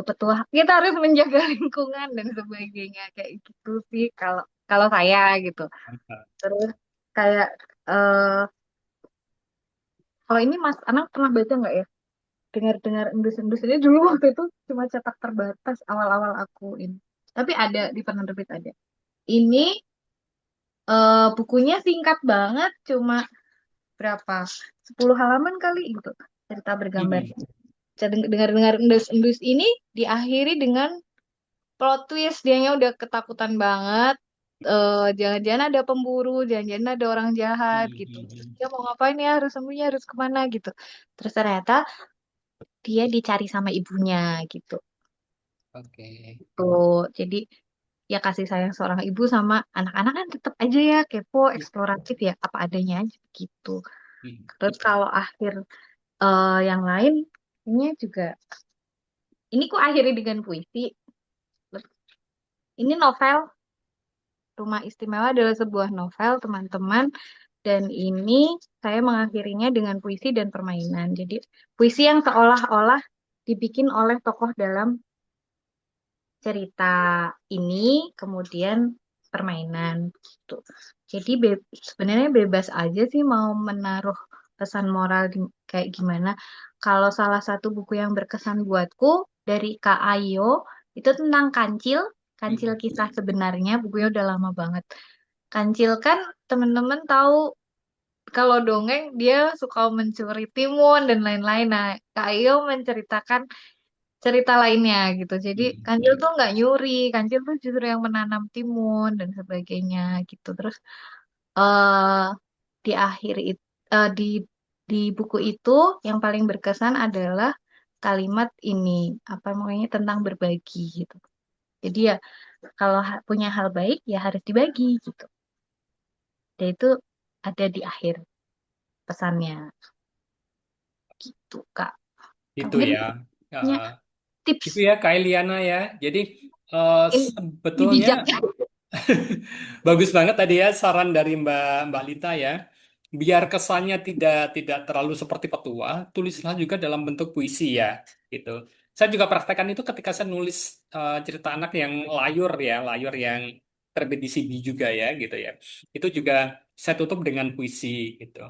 petuah. Kita harus menjaga lingkungan dan sebagainya kayak gitu sih kalau kalau saya gitu. Mantap. Terus kayak eh kalau ini Mas Anang pernah baca nggak ya? Dengar-dengar endus-endus ini dulu waktu itu cuma cetak terbatas awal-awal aku ini. Tapi ada di penerbit ada. Ini bukunya singkat banget, cuma berapa? 10 halaman kali gitu. Cerita bergambar. Mhm. Dengar-dengar endus-endus ini diakhiri dengan plot twist. Dianya udah ketakutan banget. Jangan-jangan ada pemburu, jangan-jangan ada orang jahat gitu. Terus Mhm. dia mau ngapain ya, harus sembunyi, harus kemana gitu. Terus ternyata dia dicari sama ibunya gitu. Oke. Tuh, jadi ya kasih sayang seorang ibu sama anak-anak kan tetap aja ya kepo, eksploratif ya apa adanya aja gitu. Mhm. Terus kalau akhir yang lain, ini juga ini ku akhiri dengan puisi. Ini novel Rumah Istimewa adalah sebuah novel teman-teman dan ini saya mengakhirinya dengan puisi dan permainan. Jadi puisi yang seolah-olah dibikin oleh tokoh dalam cerita ini kemudian permainan gitu. Jadi sebenarnya bebas aja sih mau menaruh pesan moral kayak gimana. Kalau salah satu buku yang berkesan buatku dari Kak Ayo itu tentang kancil, kancil Mhm. kisah sebenarnya bukunya udah lama banget. Kancil kan teman-teman tahu kalau dongeng dia suka mencuri timun dan lain-lain. Nah, Kak Ayo menceritakan cerita lainnya gitu. Jadi Kancil Hmm. tuh nggak nyuri, Kancil tuh justru yang menanam timun dan sebagainya gitu. Terus eh di akhir itu di buku itu yang paling berkesan adalah kalimat ini apa namanya tentang berbagi gitu. Jadi ya kalau punya hal baik ya harus dibagi gitu. Dan itu ada di akhir pesannya gitu Kak. Itu Mungkin ya. punya Uh, tips itu ya Kak Eliana ya. Jadi ini sebetulnya bijak. bagus banget tadi ya saran dari Mbak Mbak Lita ya. Biar kesannya tidak terlalu seperti petua, tulislah juga dalam bentuk puisi ya, gitu. Saya juga praktekkan itu ketika saya nulis cerita anak yang layur yang terbit di CB juga ya, gitu ya. Itu juga saya tutup dengan puisi gitu.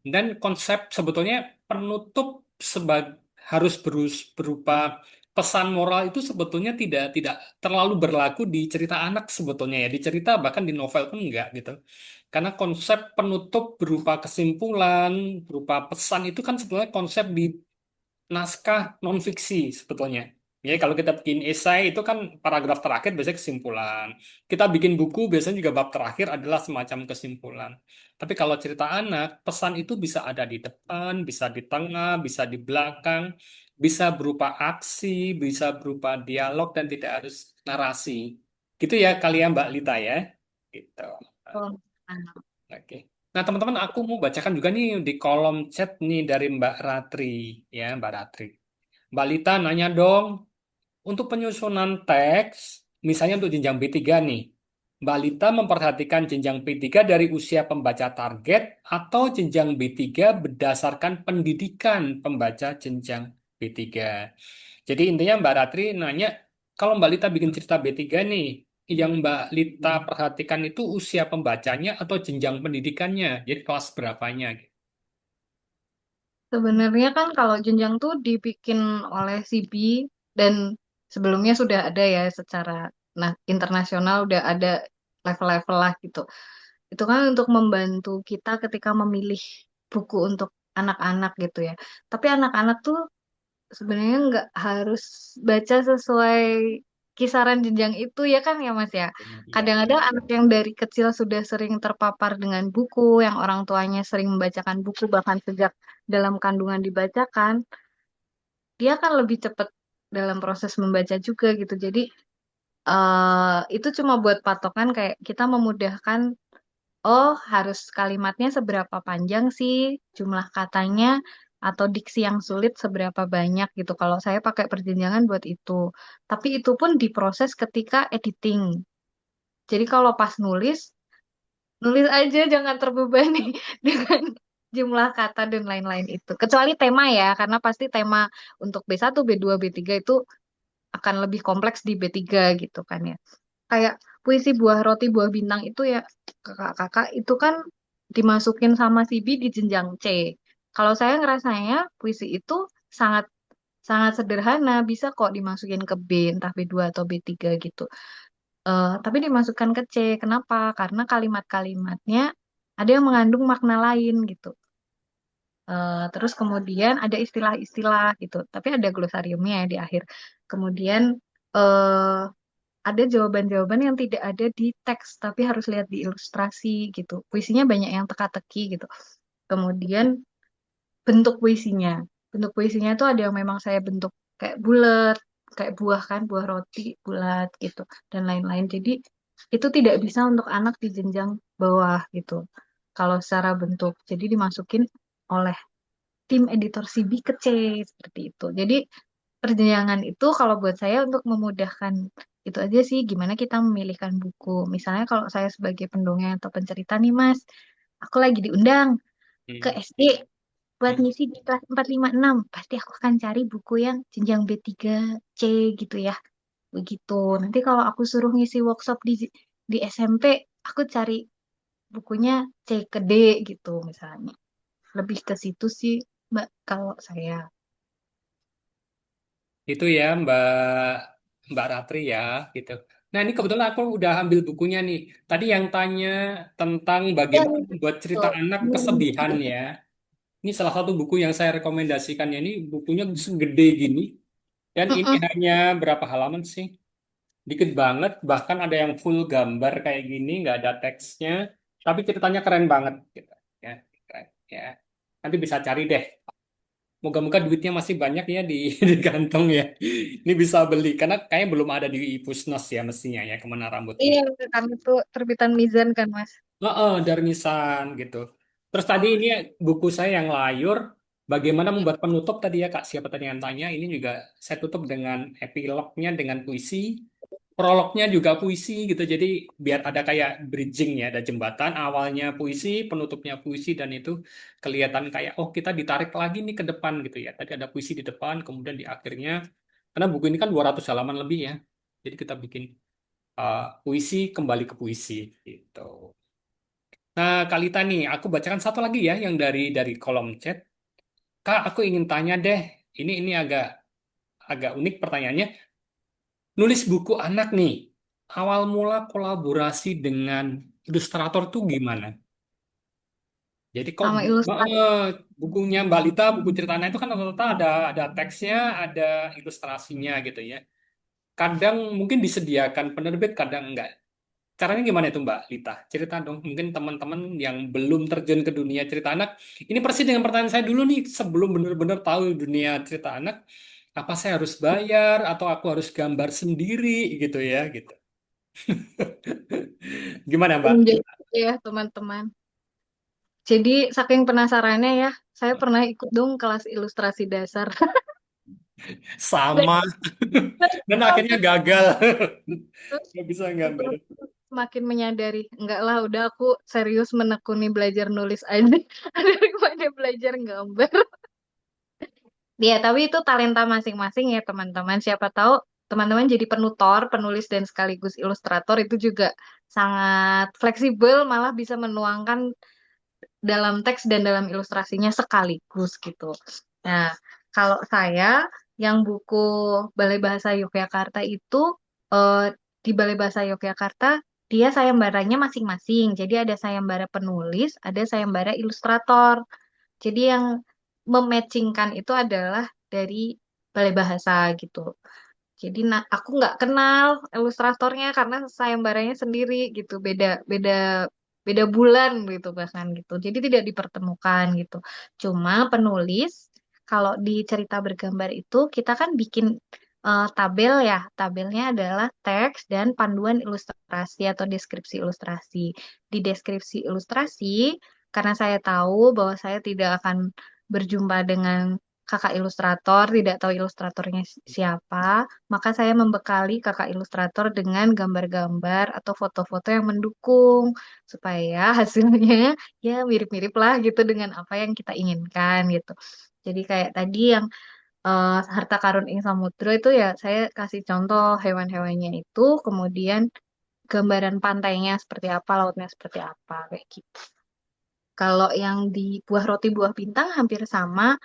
Dan konsep sebetulnya penutup harus berupa pesan moral itu sebetulnya tidak terlalu berlaku di cerita anak sebetulnya ya. Di cerita bahkan di novel pun enggak gitu. Karena konsep penutup berupa kesimpulan, berupa pesan itu kan sebetulnya konsep di naskah non-fiksi sebetulnya. Ya, kalau kita bikin esai itu kan paragraf terakhir biasanya kesimpulan. Kita bikin buku biasanya juga bab terakhir adalah semacam kesimpulan. Tapi kalau cerita anak, pesan itu bisa ada di depan, bisa di tengah, bisa di belakang, bisa berupa aksi, bisa berupa dialog dan tidak harus narasi. Gitu ya kalian Mbak Lita ya. Gitu. Oh, Oke. Nah, teman-teman, aku mau bacakan juga nih di kolom chat nih dari Mbak Ratri, ya, Mbak Ratri. Mbak Lita nanya dong, untuk penyusunan teks, misalnya untuk jenjang B3 nih, Mbak Lita memperhatikan jenjang B3 dari usia pembaca target atau jenjang B3 berdasarkan pendidikan pembaca jenjang B3. Jadi intinya Mbak Ratri nanya, kalau Mbak Lita bikin cerita B3 nih, yang Mbak Lita perhatikan itu usia pembacanya atau jenjang pendidikannya, jadi kelas berapanya? sebenarnya kan kalau jenjang tuh dibikin oleh CB dan sebelumnya sudah ada ya secara nah internasional udah ada level-level lah gitu. Itu kan untuk membantu kita ketika memilih buku untuk anak-anak gitu ya. Tapi anak-anak tuh sebenarnya nggak harus baca sesuai kisaran jenjang itu ya kan ya Mas ya. Iya. Kadang-kadang anak yang dari kecil sudah sering terpapar dengan buku, yang orang tuanya sering membacakan buku bahkan sejak dalam kandungan dibacakan, dia kan lebih cepat dalam proses membaca juga gitu. Jadi itu cuma buat patokan kayak kita memudahkan, oh harus kalimatnya seberapa panjang sih, jumlah katanya atau diksi yang sulit seberapa banyak gitu. Kalau saya pakai perjenjangan buat itu. Tapi itu pun diproses ketika editing. Jadi kalau pas nulis, nulis aja jangan terbebani dengan jumlah kata dan lain-lain itu. Kecuali tema ya, karena pasti tema untuk B1, B2, B3 itu akan lebih kompleks di B3 gitu kan ya. Kayak puisi buah roti buah bintang itu ya kakak-kakak itu kan dimasukin sama si B di jenjang C. Kalau saya ngerasanya puisi itu sangat sangat sederhana, bisa kok dimasukin ke B, entah B2 atau B3 gitu. Tapi dimasukkan ke C. Kenapa? Karena kalimat-kalimatnya ada yang mengandung makna lain gitu. Terus kemudian ada istilah-istilah gitu, tapi ada glosariumnya ya di akhir. Kemudian eh, ada jawaban-jawaban yang tidak ada di teks, tapi harus lihat di ilustrasi gitu. Puisinya banyak yang teka-teki gitu. Kemudian bentuk puisinya. Bentuk puisinya itu ada yang memang saya bentuk kayak bulat, kayak buah kan, buah roti bulat gitu, dan lain-lain. Jadi itu tidak bisa untuk anak di jenjang bawah gitu. Kalau secara bentuk, jadi dimasukin oleh tim editor CB ke C seperti itu. Jadi perjenjangan itu kalau buat saya untuk memudahkan itu aja sih gimana kita memilihkan buku. Misalnya kalau saya sebagai pendongeng atau pencerita nih Mas, aku lagi diundang ke Hmm. SD buat ngisi di kelas 4, 5, 6. Pasti aku akan cari buku yang jenjang B3C gitu ya. Begitu. Nanti kalau aku suruh ngisi workshop di SMP, aku cari bukunya C ke D gitu misalnya. Lebih ke situ sih, Mbak, kalau saya. Itu ya Mbak Mbak Ratri ya gitu. Nah ini kebetulan aku udah ambil bukunya nih. Tadi yang tanya tentang Ya, bagaimana membuat cerita betul. anak kesedihan ya. Ini salah satu buku yang saya rekomendasikan ya. Ini bukunya segede gini. Dan ini Mm-mm. hanya berapa halaman sih? Dikit banget, bahkan ada yang full gambar kayak gini, nggak ada teksnya. Tapi ceritanya keren banget, gitu. Ya, keren. Ya, nanti bisa cari deh. Moga-moga duitnya masih banyak ya di di kantong ya. Ini bisa beli karena kayaknya belum ada di Pusnos ya mestinya ya kemana rambut ini. Iya, kan itu terbitan Mizan kan, Mas. Heeh, Darmisan gitu. Terus tadi ini buku saya yang layur, bagaimana membuat penutup tadi ya Kak, siapa tadi yang tanya, ini juga saya tutup dengan epilognya dengan puisi, prolognya juga puisi gitu. Jadi biar ada kayak bridging ya, ada jembatan, awalnya puisi, penutupnya puisi, dan itu kelihatan kayak, oh kita ditarik lagi nih ke depan gitu ya. Tadi ada puisi di depan, kemudian di akhirnya, karena buku ini kan 200 halaman lebih ya, jadi kita bikin puisi kembali ke puisi gitu. Nah, Kalita nih, aku bacakan satu lagi ya yang dari kolom chat. Kak, aku ingin tanya deh. Ini agak agak unik pertanyaannya. Nulis buku anak nih. Awal mula kolaborasi dengan ilustrator tuh gimana? Jadi kok Sama ilustrasi. bukunya Mbak Lita, buku cerita anak itu kan rata-rata ada teksnya, ada ilustrasinya gitu ya. Kadang mungkin disediakan penerbit, kadang enggak. Caranya gimana itu Mbak Lita? Cerita dong. Mungkin teman-teman yang belum terjun ke dunia cerita anak. Ini persis dengan pertanyaan saya dulu nih. Sebelum benar-benar tahu dunia cerita anak. Apa saya harus bayar atau aku harus gambar sendiri gitu ya gitu. Gimana Mbak? Menjadi ya, teman-teman. Jadi, saking penasarannya ya, saya pernah ikut dong kelas ilustrasi dasar. Dan Sama. Dan akhirnya gagal. terus Nggak bisa gambar. terus semakin menyadari, enggak lah, udah aku serius menekuni belajar nulis aja daripada belajar gambar. Ya, tapi itu talenta masing-masing ya teman-teman. Siapa tahu teman-teman jadi penutor, penulis dan sekaligus ilustrator itu juga sangat fleksibel, malah bisa menuangkan dalam teks dan dalam ilustrasinya sekaligus gitu. Nah, kalau saya yang buku Balai Bahasa Yogyakarta itu eh, di Balai Bahasa Yogyakarta dia sayembaranya masing-masing. Jadi ada sayembara penulis, ada sayembara ilustrator. Jadi yang mematchingkan itu adalah dari Balai Bahasa gitu. Jadi aku nggak kenal ilustratornya karena sayembaranya sendiri gitu, beda beda beda bulan gitu bahkan gitu. Jadi tidak dipertemukan gitu. Cuma penulis kalau di cerita bergambar itu kita kan bikin tabel ya. Tabelnya adalah teks dan panduan ilustrasi atau deskripsi ilustrasi. Di deskripsi ilustrasi karena saya tahu bahwa saya tidak akan berjumpa dengan kakak ilustrator, tidak tahu ilustratornya siapa, maka saya membekali kakak ilustrator dengan gambar-gambar atau foto-foto yang mendukung supaya hasilnya ya mirip-mirip lah gitu dengan apa yang kita inginkan gitu. Jadi kayak tadi yang harta karun ing samudra itu ya saya kasih contoh hewan-hewannya itu, kemudian gambaran pantainya seperti apa, lautnya seperti apa kayak gitu. Kalau yang di buah roti buah bintang hampir sama,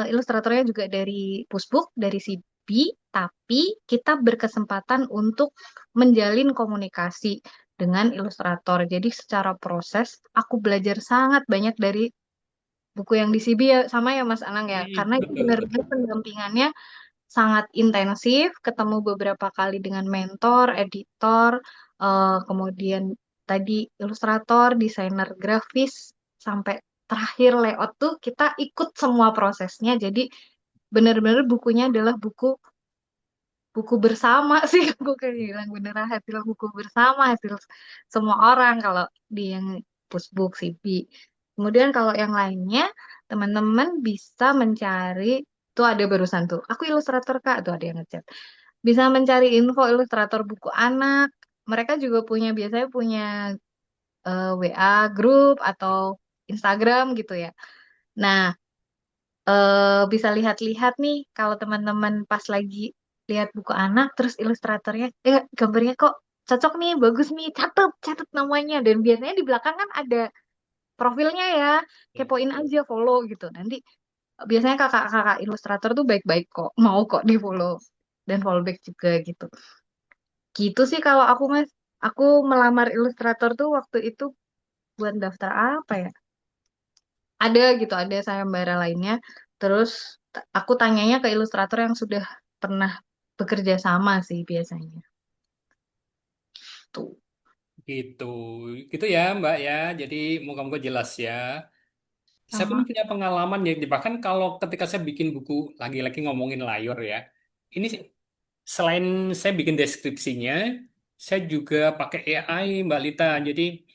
ilustratornya juga dari Pusbook, dari CB, tapi kita berkesempatan untuk menjalin komunikasi dengan ilustrator. Jadi secara proses aku belajar sangat banyak dari buku yang di CB ya, sama ya Mas Anang ya, karena itu Betul, benar-benar betul. pendampingannya sangat intensif, ketemu beberapa kali dengan mentor, editor, kemudian tadi ilustrator, desainer grafis, sampai terakhir layout tuh kita ikut semua prosesnya. Jadi benar-benar bukunya adalah buku buku bersama sih aku kayak bilang beneran hasil buku bersama, hasil semua orang kalau di yang Pushbook CP. Kemudian kalau yang lainnya teman-teman bisa mencari tuh ada barusan tuh. Aku ilustrator Kak, tuh ada yang ngechat. Bisa mencari info ilustrator buku anak. Mereka juga punya biasanya punya WA grup atau Instagram gitu ya. Nah, bisa lihat-lihat nih kalau teman-teman pas lagi lihat buku anak terus ilustratornya gambarnya kok cocok nih bagus nih catat catat namanya dan biasanya di belakang kan ada profilnya ya, kepoin aja follow gitu nanti biasanya kakak-kakak ilustrator tuh baik-baik kok mau kok di follow dan follow back juga gitu gitu sih kalau aku Mas. Aku melamar ilustrator tuh waktu itu buat daftar apa ya, ada gitu ada sayembara lainnya terus Aku tanyanya ke ilustrator yang sudah pernah bekerja sama sih biasanya. Tuh. Gitu. Gitu ya, Mbak ya. Jadi moga-moga jelas ya. Saya pun Sama. punya pengalaman ya, bahkan kalau ketika saya bikin buku, lagi-lagi ngomongin layar ya, ini selain saya bikin deskripsinya, saya juga pakai AI, Mbak Lita. Jadi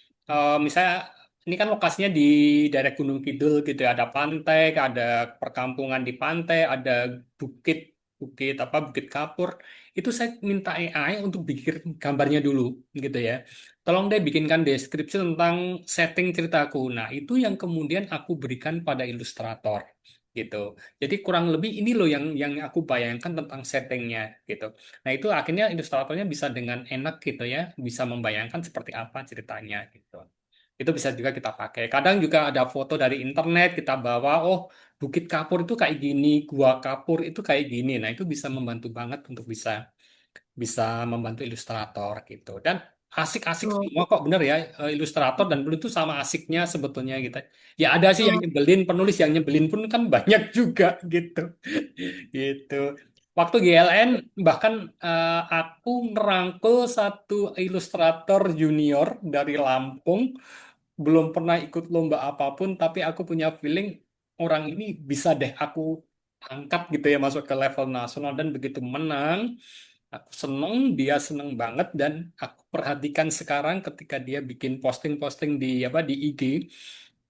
misalnya ini kan lokasinya di daerah Gunung Kidul gitu, ya. Ada pantai, ada perkampungan di pantai, ada bukit, bukit apa, Bukit Kapur. Itu saya minta AI untuk bikin gambarnya dulu, gitu ya. Tolong deh bikinkan deskripsi tentang setting ceritaku. Nah, itu yang kemudian aku berikan pada ilustrator, gitu. Jadi kurang lebih ini loh yang aku bayangkan tentang settingnya, gitu. Nah, itu akhirnya ilustratornya bisa dengan enak gitu ya, bisa membayangkan seperti apa ceritanya, gitu. Itu bisa juga kita pakai. Kadang juga ada foto dari internet kita bawa, oh Bukit Kapur itu kayak gini, Gua Kapur itu kayak gini. Nah, itu bisa membantu banget untuk bisa bisa membantu ilustrator gitu. Dan asik-asik Tuh. semua kok bener ya, ilustrator dan penulis itu sama asiknya sebetulnya gitu. Ya ada sih yang Tuh. nyebelin, penulis yang nyebelin pun kan banyak juga gitu. Gitu. Waktu GLN bahkan aku ngerangkul satu ilustrator junior dari Lampung, belum pernah ikut lomba apapun, tapi aku punya feeling orang ini bisa deh aku angkat gitu ya masuk ke level nasional dan begitu menang. Aku seneng, dia seneng banget dan aku perhatikan sekarang ketika dia bikin posting-posting di apa di IG,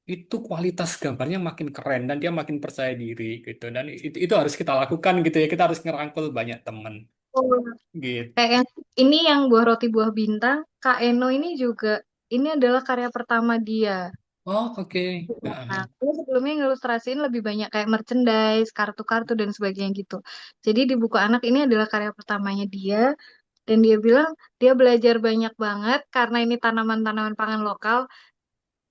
itu kualitas gambarnya makin keren dan dia makin percaya diri gitu. Dan itu harus kita lakukan gitu ya. Kita harus ngerangkul banyak temen Tuh. gitu. Kayak yang ini yang buah roti buah bintang, Kak Eno ini juga ini adalah karya pertama dia. Oh, oke. Nah, Heeh. aku sebelumnya ngilustrasiin lebih banyak kayak merchandise, kartu-kartu dan sebagainya gitu. Jadi di buku anak ini adalah karya pertamanya dia dan dia bilang dia belajar banyak banget karena ini tanaman-tanaman pangan lokal,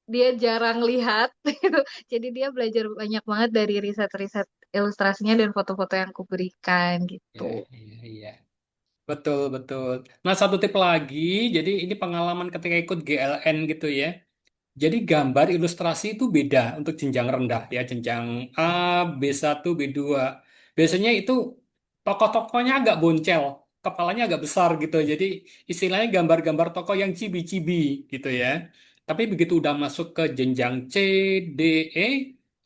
dia jarang lihat gitu. Jadi dia belajar banyak banget dari riset-riset ilustrasinya dan foto-foto yang aku berikan gitu. Iya, iya, iya. Betul, betul. Nah, satu tip lagi, jadi ini pengalaman ketika ikut GLN gitu ya. Jadi gambar ilustrasi itu beda untuk jenjang rendah ya, jenjang A, B1, B2. Biasanya itu tokoh-tokohnya agak boncel, kepalanya agak besar gitu. Jadi istilahnya gambar-gambar tokoh yang cibi-cibi gitu ya. Tapi begitu udah masuk ke jenjang C, D, E,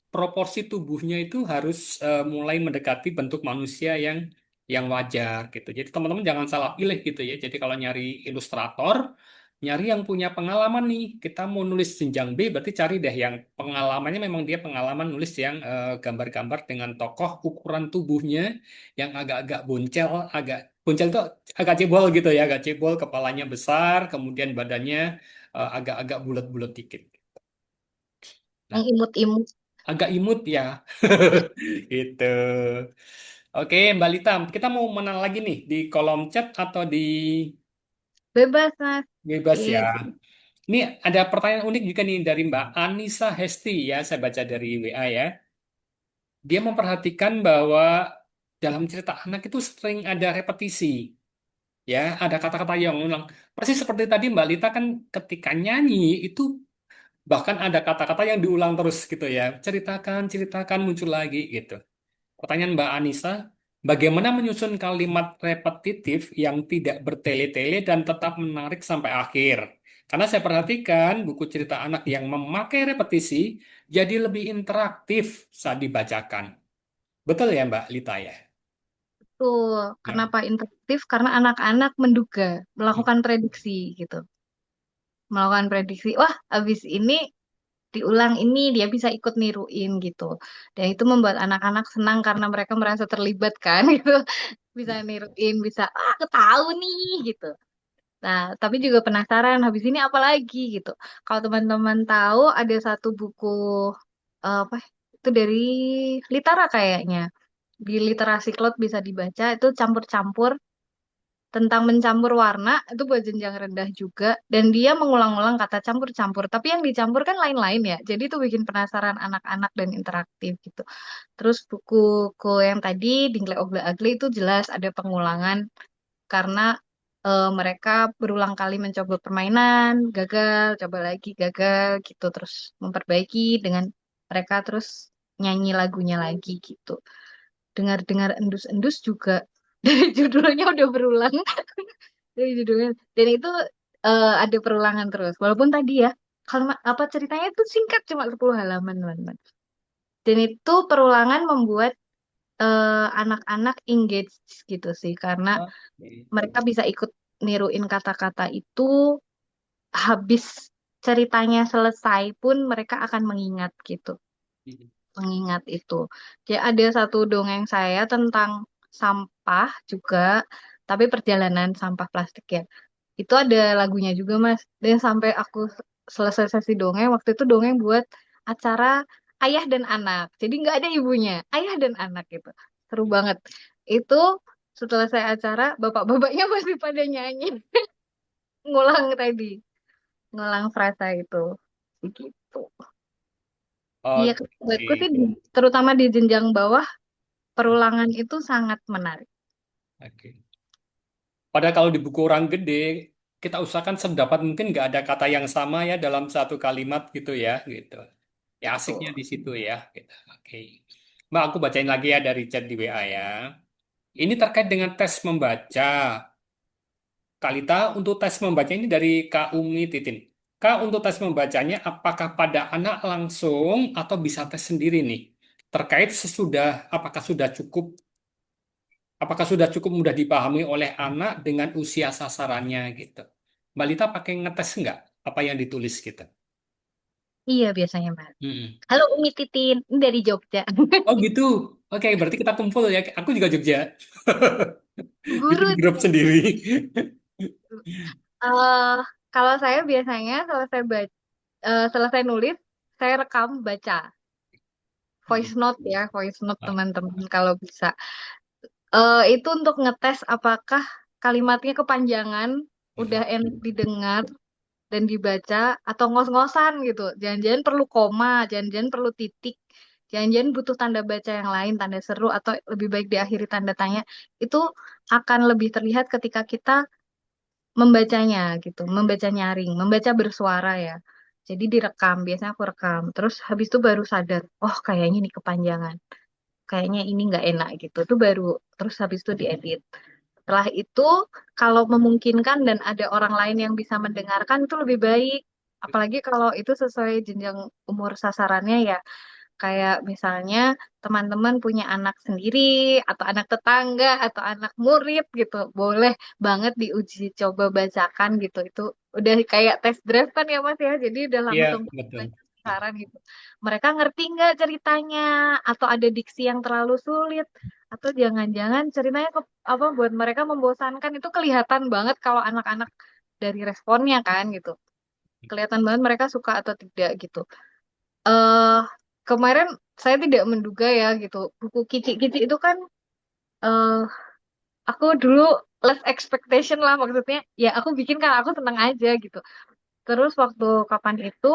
proporsi tubuhnya itu harus mulai mendekati bentuk manusia yang wajar gitu. Jadi teman-teman jangan salah pilih gitu ya. Jadi kalau nyari ilustrator, nyari yang punya pengalaman nih. Kita mau nulis jenjang B, berarti cari deh yang pengalamannya memang dia pengalaman nulis yang gambar-gambar dengan tokoh ukuran tubuhnya yang agak-agak boncel, agak boncel tuh agak cebol gitu ya, agak cebol, kepalanya besar, kemudian badannya agak-agak bulat-bulat dikit. Yang Nah, imut-imut. agak imut ya. Gitu. Oke, Mbak Lita, kita mau mana lagi nih di kolom chat atau di Bebas, Mas. bebas ya? Gitu. Ini ada pertanyaan unik juga nih dari Mbak Anissa Hesti ya, saya baca dari WA ya. Dia memperhatikan bahwa dalam cerita anak itu sering ada repetisi, ya, ada kata-kata yang ulang. Persis seperti tadi Mbak Lita kan ketika nyanyi itu bahkan ada kata-kata yang diulang terus gitu ya. Ceritakan, ceritakan muncul lagi gitu. Pertanyaan Mbak Anissa, bagaimana menyusun kalimat repetitif yang tidak bertele-tele dan tetap menarik sampai akhir? Karena saya perhatikan buku cerita anak yang memakai repetisi jadi lebih interaktif saat dibacakan. Betul ya Mbak Lita ya? Tuh, Ya. kenapa interaktif? Karena anak-anak menduga, Hmm. melakukan prediksi gitu. Melakukan prediksi, wah, abis ini diulang ini dia bisa ikut niruin gitu. Dan itu membuat anak-anak senang karena mereka merasa terlibat kan gitu. Bisa niruin, bisa, ah, aku tahu nih gitu. Nah, tapi juga penasaran habis ini apa lagi gitu. Kalau teman-teman tahu ada satu buku apa itu dari Litara kayaknya. Di Literasi Cloud bisa dibaca itu campur-campur tentang mencampur warna itu buat jenjang rendah juga dan dia mengulang-ulang kata campur-campur tapi yang dicampur kan lain-lain ya jadi itu bikin penasaran anak-anak dan interaktif gitu terus buku yang tadi Dingle Ogle Agli itu jelas ada pengulangan karena mereka berulang kali mencoba permainan gagal coba lagi gagal gitu terus memperbaiki dengan mereka terus nyanyi lagunya lagi gitu dengar-dengar endus-endus juga dari judulnya udah berulang dari judulnya dan itu ada perulangan terus walaupun tadi ya kalau apa ceritanya itu singkat cuma 10 halaman teman-teman dan itu perulangan membuat anak-anak engage gitu sih karena Oke. mereka bisa ikut niruin kata-kata itu habis ceritanya selesai pun mereka akan mengingat gitu mengingat itu. Jadi ada satu dongeng saya tentang sampah juga, tapi perjalanan sampah plastik ya. Itu ada lagunya juga Mas. Dan sampai aku selesai sesi dongeng, waktu itu dongeng buat acara ayah dan anak. Jadi nggak ada ibunya, ayah dan anak gitu. Seru banget. Itu setelah saya acara, bapak-bapaknya masih pada nyanyi, ngulang tadi, ngulang frasa itu. Begitu. Iya, buatku sih, Oke. terutama di jenjang bawah, perulangan itu sangat menarik. Oke. Padahal kalau di buku orang gede, kita usahakan sedapat mungkin nggak ada kata yang sama ya dalam satu kalimat gitu ya, gitu. Ya asiknya Betul. di situ ya, gitu. Oke. Mbak, aku bacain lagi ya dari chat di WA ya. Ini terkait dengan tes membaca. Kalita, untuk tes membaca ini dari Kak Umi Titin. Kak, untuk tes membacanya, apakah pada anak langsung atau bisa tes sendiri nih? Terkait sesudah, apakah sudah cukup mudah dipahami oleh anak dengan usia sasarannya gitu? Mbak Lita pakai ngetes nggak apa yang ditulis kita? Iya, biasanya, Mbak. Hmm. Halo, Umi Titin. Ini dari Jogja. Oh gitu. Oke, berarti kita kumpul ya. Aku juga Jogja. Bikin Guru. grup sendiri. eh Kalau saya biasanya selesai nulis, saya rekam baca. Voice note ya, voice note teman-teman kalau bisa. Itu untuk ngetes apakah kalimatnya kepanjangan, udah enak didengar, dan dibaca atau ngos-ngosan gitu. Jangan-jangan perlu koma, jangan-jangan perlu titik, jangan-jangan butuh tanda baca yang lain, tanda seru atau lebih baik diakhiri tanda tanya. Itu akan lebih terlihat ketika kita membacanya gitu, membaca nyaring, membaca bersuara ya. Jadi direkam, biasanya aku rekam. Terus habis itu baru sadar, oh kayaknya ini kepanjangan, kayaknya ini nggak enak gitu. Itu baru, terus habis itu diedit. Setelah itu, kalau memungkinkan dan ada orang lain yang bisa mendengarkan itu lebih baik. Apalagi kalau itu sesuai jenjang umur sasarannya ya. Kayak misalnya teman-teman punya anak sendiri, atau anak tetangga, atau anak murid gitu. Boleh banget diuji coba bacakan gitu. Itu udah kayak tes drive kan ya Mas ya. Jadi udah Iya, langsung betul. baca saran gitu. Mereka ngerti nggak ceritanya? Atau ada diksi yang terlalu sulit? Atau jangan-jangan ceritanya apa buat mereka membosankan itu kelihatan banget kalau anak-anak dari responnya kan gitu. Kelihatan banget mereka suka atau tidak gitu. eh Kemarin saya tidak menduga ya gitu. Buku Kicik-Kicik itu kan eh aku dulu less expectation lah maksudnya. Ya aku bikin karena aku seneng aja gitu. Terus waktu kapan itu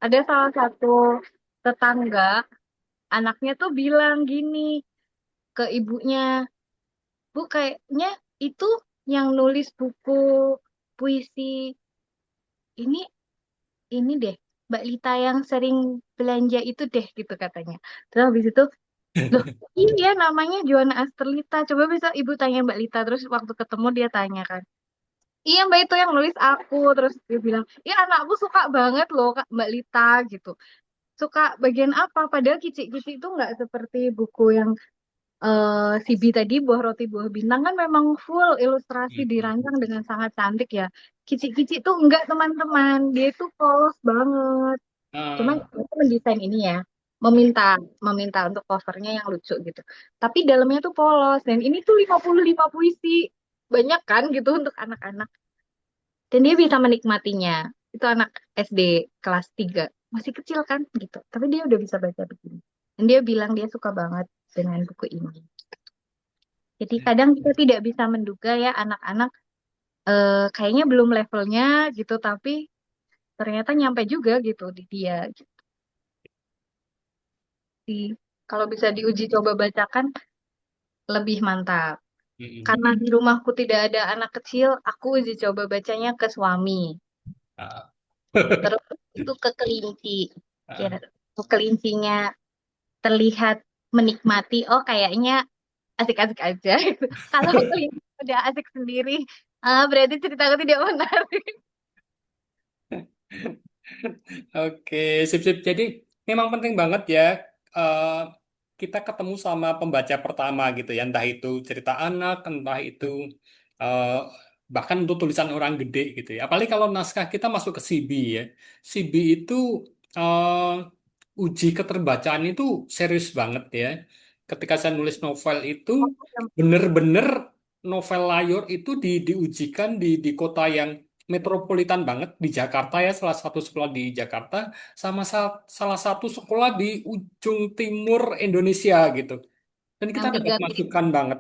ada salah satu tetangga anaknya tuh bilang gini ke ibunya, Bu kayaknya itu yang nulis buku puisi ini ini deh Mbak Lita yang sering belanja itu deh gitu katanya. Terus habis itu loh, iya namanya Joanna Asterlita. Coba bisa Ibu tanya Mbak Lita. Terus waktu ketemu dia tanya kan. Iya Mbak itu yang nulis aku. Terus dia bilang, ya anakku suka banget loh Kak Mbak Lita gitu. Suka bagian apa? Padahal kicik-kicik itu nggak seperti buku yang si B tadi, Buah Roti Buah Bintang kan memang full ilustrasi dirancang dengan sangat cantik ya. Kicik-kicik tuh enggak teman-teman. Dia itu polos banget. Cuman Ah, aku mendesain ini ya, meminta meminta untuk covernya yang lucu gitu. Tapi dalamnya tuh polos dan ini tuh 55 puisi. Banyak kan gitu untuk anak-anak. Dan dia bisa menikmatinya. Itu anak SD kelas 3 masih kecil kan gitu. Tapi dia udah bisa baca begini. Dan dia bilang dia suka banget dengan buku ini. Jadi kadang kita tidak bisa menduga ya anak-anak kayaknya belum levelnya gitu, tapi ternyata nyampe juga gitu di dia. Jadi kalau bisa diuji coba bacakan lebih mantap. Karena di rumahku tidak ada anak kecil, aku uji coba bacanya ke suami. ah, Terus itu ke kelinci. Kira ah. kelincinya terlihat menikmati. Oh, kayaknya asik-asik aja gitu. Kalau Lina udah asik sendiri, berarti ceritaku tidak menarik. Oke, sip-sip. Jadi memang penting banget ya eh, kita ketemu sama pembaca pertama gitu ya, entah itu cerita anak, entah itu eh, bahkan untuk tulisan orang gede gitu ya. Apalagi kalau naskah kita masuk ke CB ya. CB itu uji keterbacaan itu serius banget ya. Ketika saya nulis novel itu bener-bener novel layar itu diujikan di kota yang metropolitan banget di Jakarta ya, salah satu sekolah di Jakarta sama salah satu sekolah di ujung timur Indonesia gitu. Dan kita Yang dapat tiga masukan banget.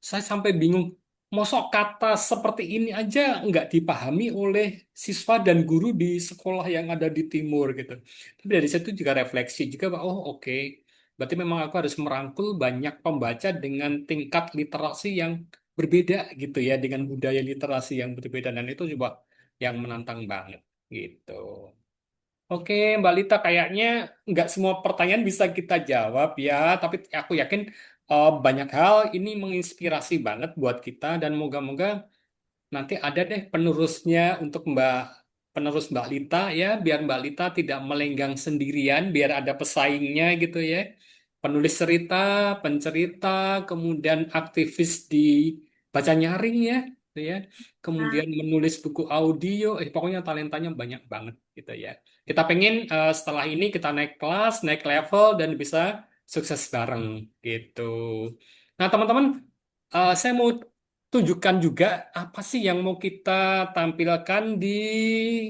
Saya sampai bingung, mosok kata seperti ini aja nggak dipahami oleh siswa dan guru di sekolah yang ada di timur gitu. Tapi dari situ juga refleksi juga, bahwa, oh oke, berarti memang aku harus merangkul banyak pembaca dengan tingkat literasi yang berbeda gitu ya, dengan budaya literasi yang berbeda. Dan itu juga yang menantang banget gitu. Oke, Mbak Lita, kayaknya nggak semua pertanyaan bisa kita jawab ya, tapi aku yakin banyak hal ini menginspirasi banget buat kita dan moga-moga nanti ada deh penerusnya untuk penerus Mbak Lita ya, biar Mbak Lita tidak melenggang sendirian, biar ada pesaingnya gitu ya. Penulis cerita, pencerita, kemudian aktivis di baca nyaring ya, gitu ya. Kemudian menulis buku audio, pokoknya talentanya banyak banget gitu ya. Kita pengen setelah ini kita naik kelas, naik level dan bisa sukses bareng gitu. Nah, teman-teman, saya mau tunjukkan juga apa sih yang mau kita tampilkan di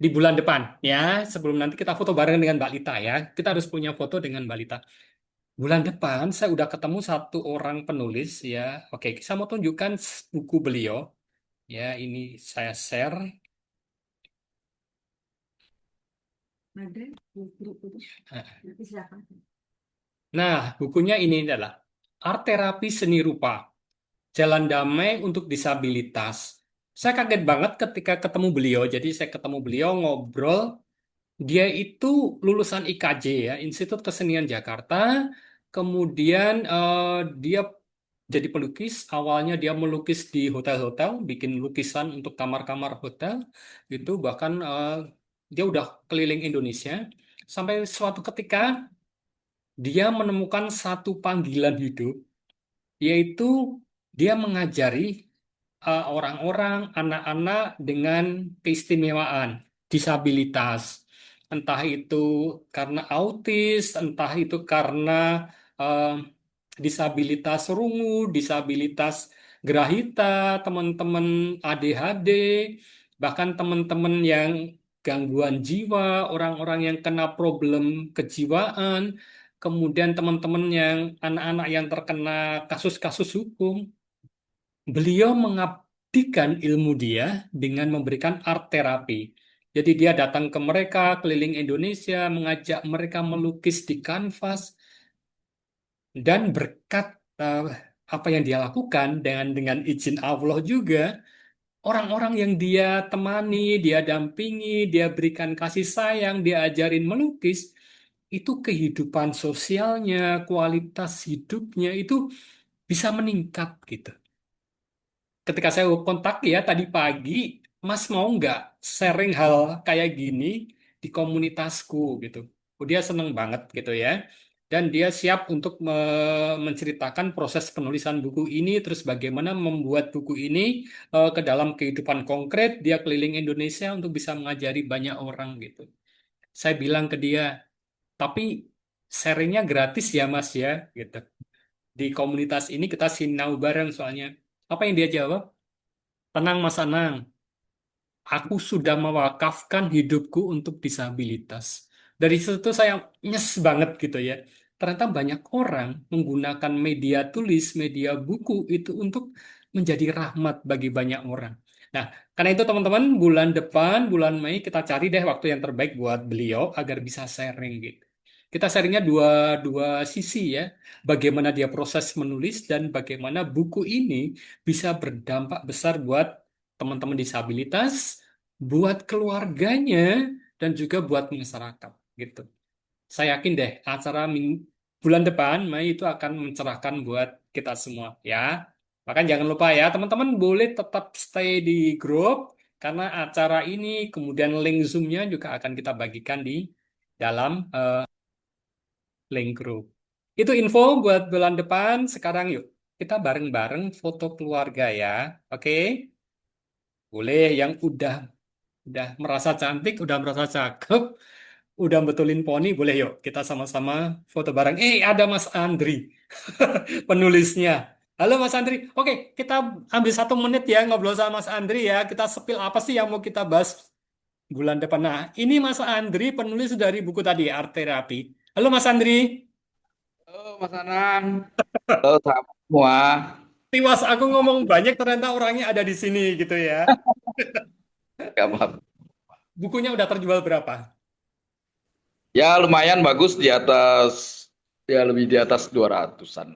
bulan depan ya. Sebelum nanti kita foto bareng dengan Mbak Lita ya. Kita harus punya foto dengan Mbak Lita. Bulan depan saya udah ketemu satu orang penulis ya. Oke, saya mau tunjukkan buku beliau ya. Ini saya share. Nah, bukunya ini adalah Art Terapi Seni Rupa, Jalan Damai untuk Disabilitas. Saya kaget banget ketika ketemu beliau. Jadi saya ketemu beliau ngobrol. Dia itu lulusan IKJ ya, Institut Kesenian Jakarta. Kemudian dia jadi pelukis. Awalnya dia melukis di hotel-hotel, bikin lukisan untuk kamar-kamar hotel. Gitu. Bahkan dia udah keliling Indonesia. Sampai suatu ketika dia menemukan satu panggilan hidup, yaitu dia mengajari orang-orang, anak-anak dengan keistimewaan, disabilitas. Entah itu karena autis, entah itu karena eh, disabilitas rungu, disabilitas gerahita, teman-teman ADHD, bahkan teman-teman yang gangguan jiwa, orang-orang yang kena problem kejiwaan, kemudian teman-teman yang anak-anak yang terkena kasus-kasus hukum. Beliau mengabdikan ilmu dia dengan memberikan art terapi. Jadi dia datang ke mereka keliling Indonesia, mengajak mereka melukis di kanvas, dan berkat eh, apa yang dia lakukan dengan izin Allah juga, orang-orang yang dia temani, dia dampingi, dia berikan kasih sayang, dia ajarin melukis, itu kehidupan sosialnya, kualitas hidupnya itu bisa meningkat gitu. Ketika saya kontak ya tadi pagi, Mas mau nggak sharing hal kayak gini di komunitasku gitu. Oh, dia seneng banget gitu ya. Dan dia siap untuk menceritakan proses penulisan buku ini, terus bagaimana membuat buku ini ke dalam kehidupan konkret. Dia keliling Indonesia untuk bisa mengajari banyak orang gitu. Saya bilang ke dia, tapi sharingnya gratis ya Mas ya, gitu. Di komunitas ini kita sinau bareng soalnya. Apa yang dia jawab? Tenang Mas Anang, aku sudah mewakafkan hidupku untuk disabilitas. Dari situ saya nyes banget gitu ya. Ternyata banyak orang menggunakan media tulis, media buku itu untuk menjadi rahmat bagi banyak orang. Nah, karena itu teman-teman, bulan depan, bulan Mei, kita cari deh waktu yang terbaik buat beliau agar bisa sharing gitu. Kita sharingnya dua sisi ya. Bagaimana dia proses menulis dan bagaimana buku ini bisa berdampak besar buat teman-teman disabilitas, buat keluarganya, dan juga buat masyarakat gitu. Saya yakin deh acara bulan depan Mei itu akan mencerahkan buat kita semua ya. Bahkan jangan lupa ya, teman-teman boleh tetap stay di grup karena acara ini kemudian link Zoom-nya juga akan kita bagikan di dalam link grup. Itu info buat bulan depan. Sekarang yuk kita bareng-bareng foto keluarga ya. Oke? Boleh yang udah merasa cantik, udah merasa cakep, udah betulin poni, boleh yuk kita sama-sama foto bareng. Ada Mas Andri, penulisnya. Halo Mas Andri. Oke, kita ambil 1 menit ya ngobrol sama Mas Andri ya. Kita sepil apa sih yang mau kita bahas bulan depan. Nah, ini Mas Andri, penulis dari buku tadi, Art Therapy. Halo Mas Andri. Halo Mas Anang, halo sahabat semua. Tiwas aku ngomong banyak, ternyata orangnya ada di sini gitu ya. Gak apa. Bukunya udah terjual berapa? Ya lumayan bagus di atas, ya lebih di atas 200-an.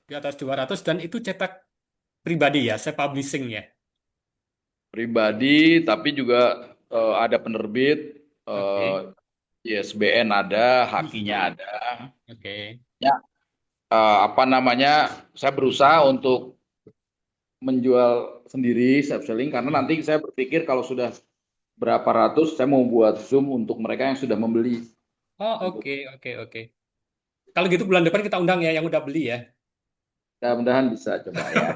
Di atas 200 dan itu cetak pribadi ya, saya publishing ya. Pribadi, tapi juga ada penerbit, Oke. ISBN ada, Hakinya ada. Oke. Ya, apa namanya, saya berusaha untuk menjual sendiri self selling karena nanti saya berpikir kalau sudah berapa ratus, saya mau buat Zoom untuk mereka yang sudah membeli. Oh, Untuk oke, oke, oke. Kalau gitu bulan depan kita undang ya yang udah beli ya. mudah-mudahan bisa coba ya.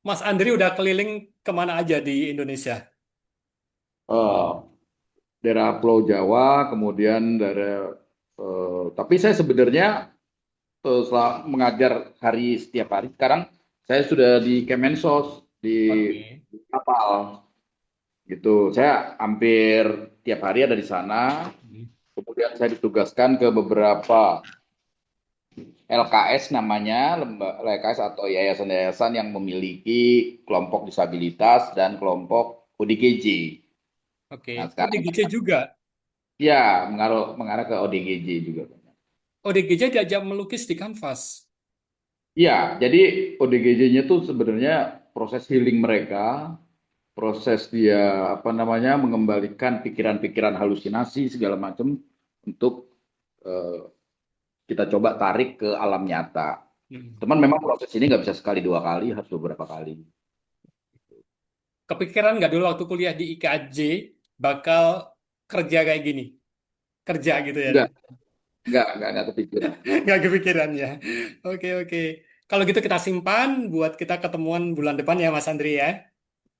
Mas Andri udah keliling kemana aja di Indonesia? Eh, daerah Pulau Jawa, kemudian daerah, tapi saya sebenarnya setelah mengajar setiap hari, sekarang saya sudah di Kemensos di Oke. kapal gitu. Saya hampir tiap hari ada di sana. Kemudian saya ditugaskan ke beberapa LKS namanya, LKS atau yayasan-yayasan yang memiliki kelompok disabilitas dan kelompok ODGJ. Oke. Nah, Oh, sekarang DGJ juga. ya mengarah ke ODGJ juga. Oh, DGJ diajak melukis di kanvas. Iya, jadi ODGJ-nya tuh sebenarnya proses healing mereka, proses dia apa namanya mengembalikan pikiran-pikiran halusinasi segala macam untuk eh, kita coba tarik ke alam nyata. Hmm. Teman memang proses ini nggak bisa sekali dua kali, harus beberapa kali. Kepikiran nggak dulu waktu kuliah di IKJ bakal kerja kayak gini? Kerja gitu ya. Enggak, enggak kepikiran. Nggak kepikiran ya. Oke, oke. Kalau gitu kita simpan buat kita ketemuan bulan depan ya Mas Andri ya.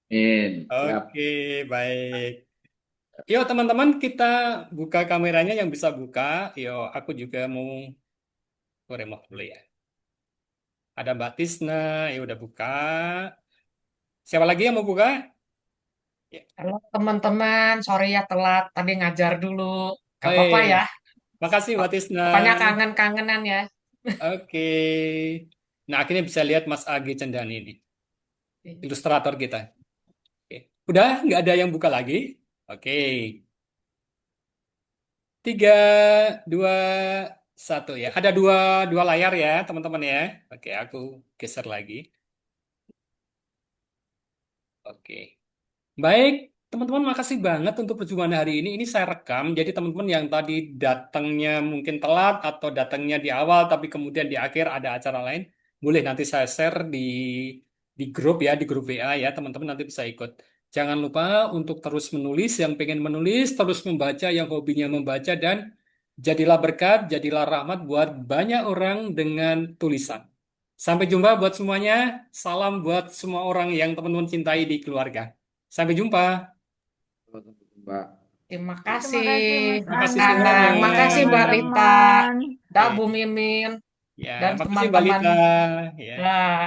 Siap. Oke, baik. Yuk teman-teman kita buka kameranya yang bisa buka. Yuk aku juga mau remove dulu ya. Ada Mbak Tisna, ya udah buka. Siapa lagi yang mau buka? Ya. Halo teman-teman, sorry ya telat. Tadi ngajar dulu. Gak apa-apa ya. Oi, makasih Mbak Tisna. Rupanya kangen-kangenan ya. Oke. Nah akhirnya bisa lihat Mas Agi Cendani ini, ilustrator kita. Oke. Udah nggak ada yang buka lagi? Oke. 3, 2, 1 ya. Ada dua layar ya, teman-teman ya. Oke, aku geser lagi. Oke. Baik, teman-teman, makasih banget untuk perjumpaan hari ini. Ini saya rekam, jadi teman-teman yang tadi datangnya mungkin telat atau datangnya di awal, tapi kemudian di akhir ada acara lain, boleh nanti saya share di grup ya, di grup WA ya, teman-teman nanti bisa ikut. Jangan lupa untuk terus menulis, yang pengen menulis, terus membaca, yang hobinya membaca, dan jadilah berkat, jadilah rahmat buat banyak orang dengan tulisan. Sampai jumpa buat semuanya. Salam buat semua orang yang teman-teman cintai di keluarga. Sampai jumpa. Mbak. Terima Terima kasih kasih Mas Terima Mas kasih Andri semuanya. Anang. dan Makasih Mbak Rita. teman-teman. Dah Bu Oke. Mimin. Ya, Dan makasih teman-teman. Balita. Ya. Dah.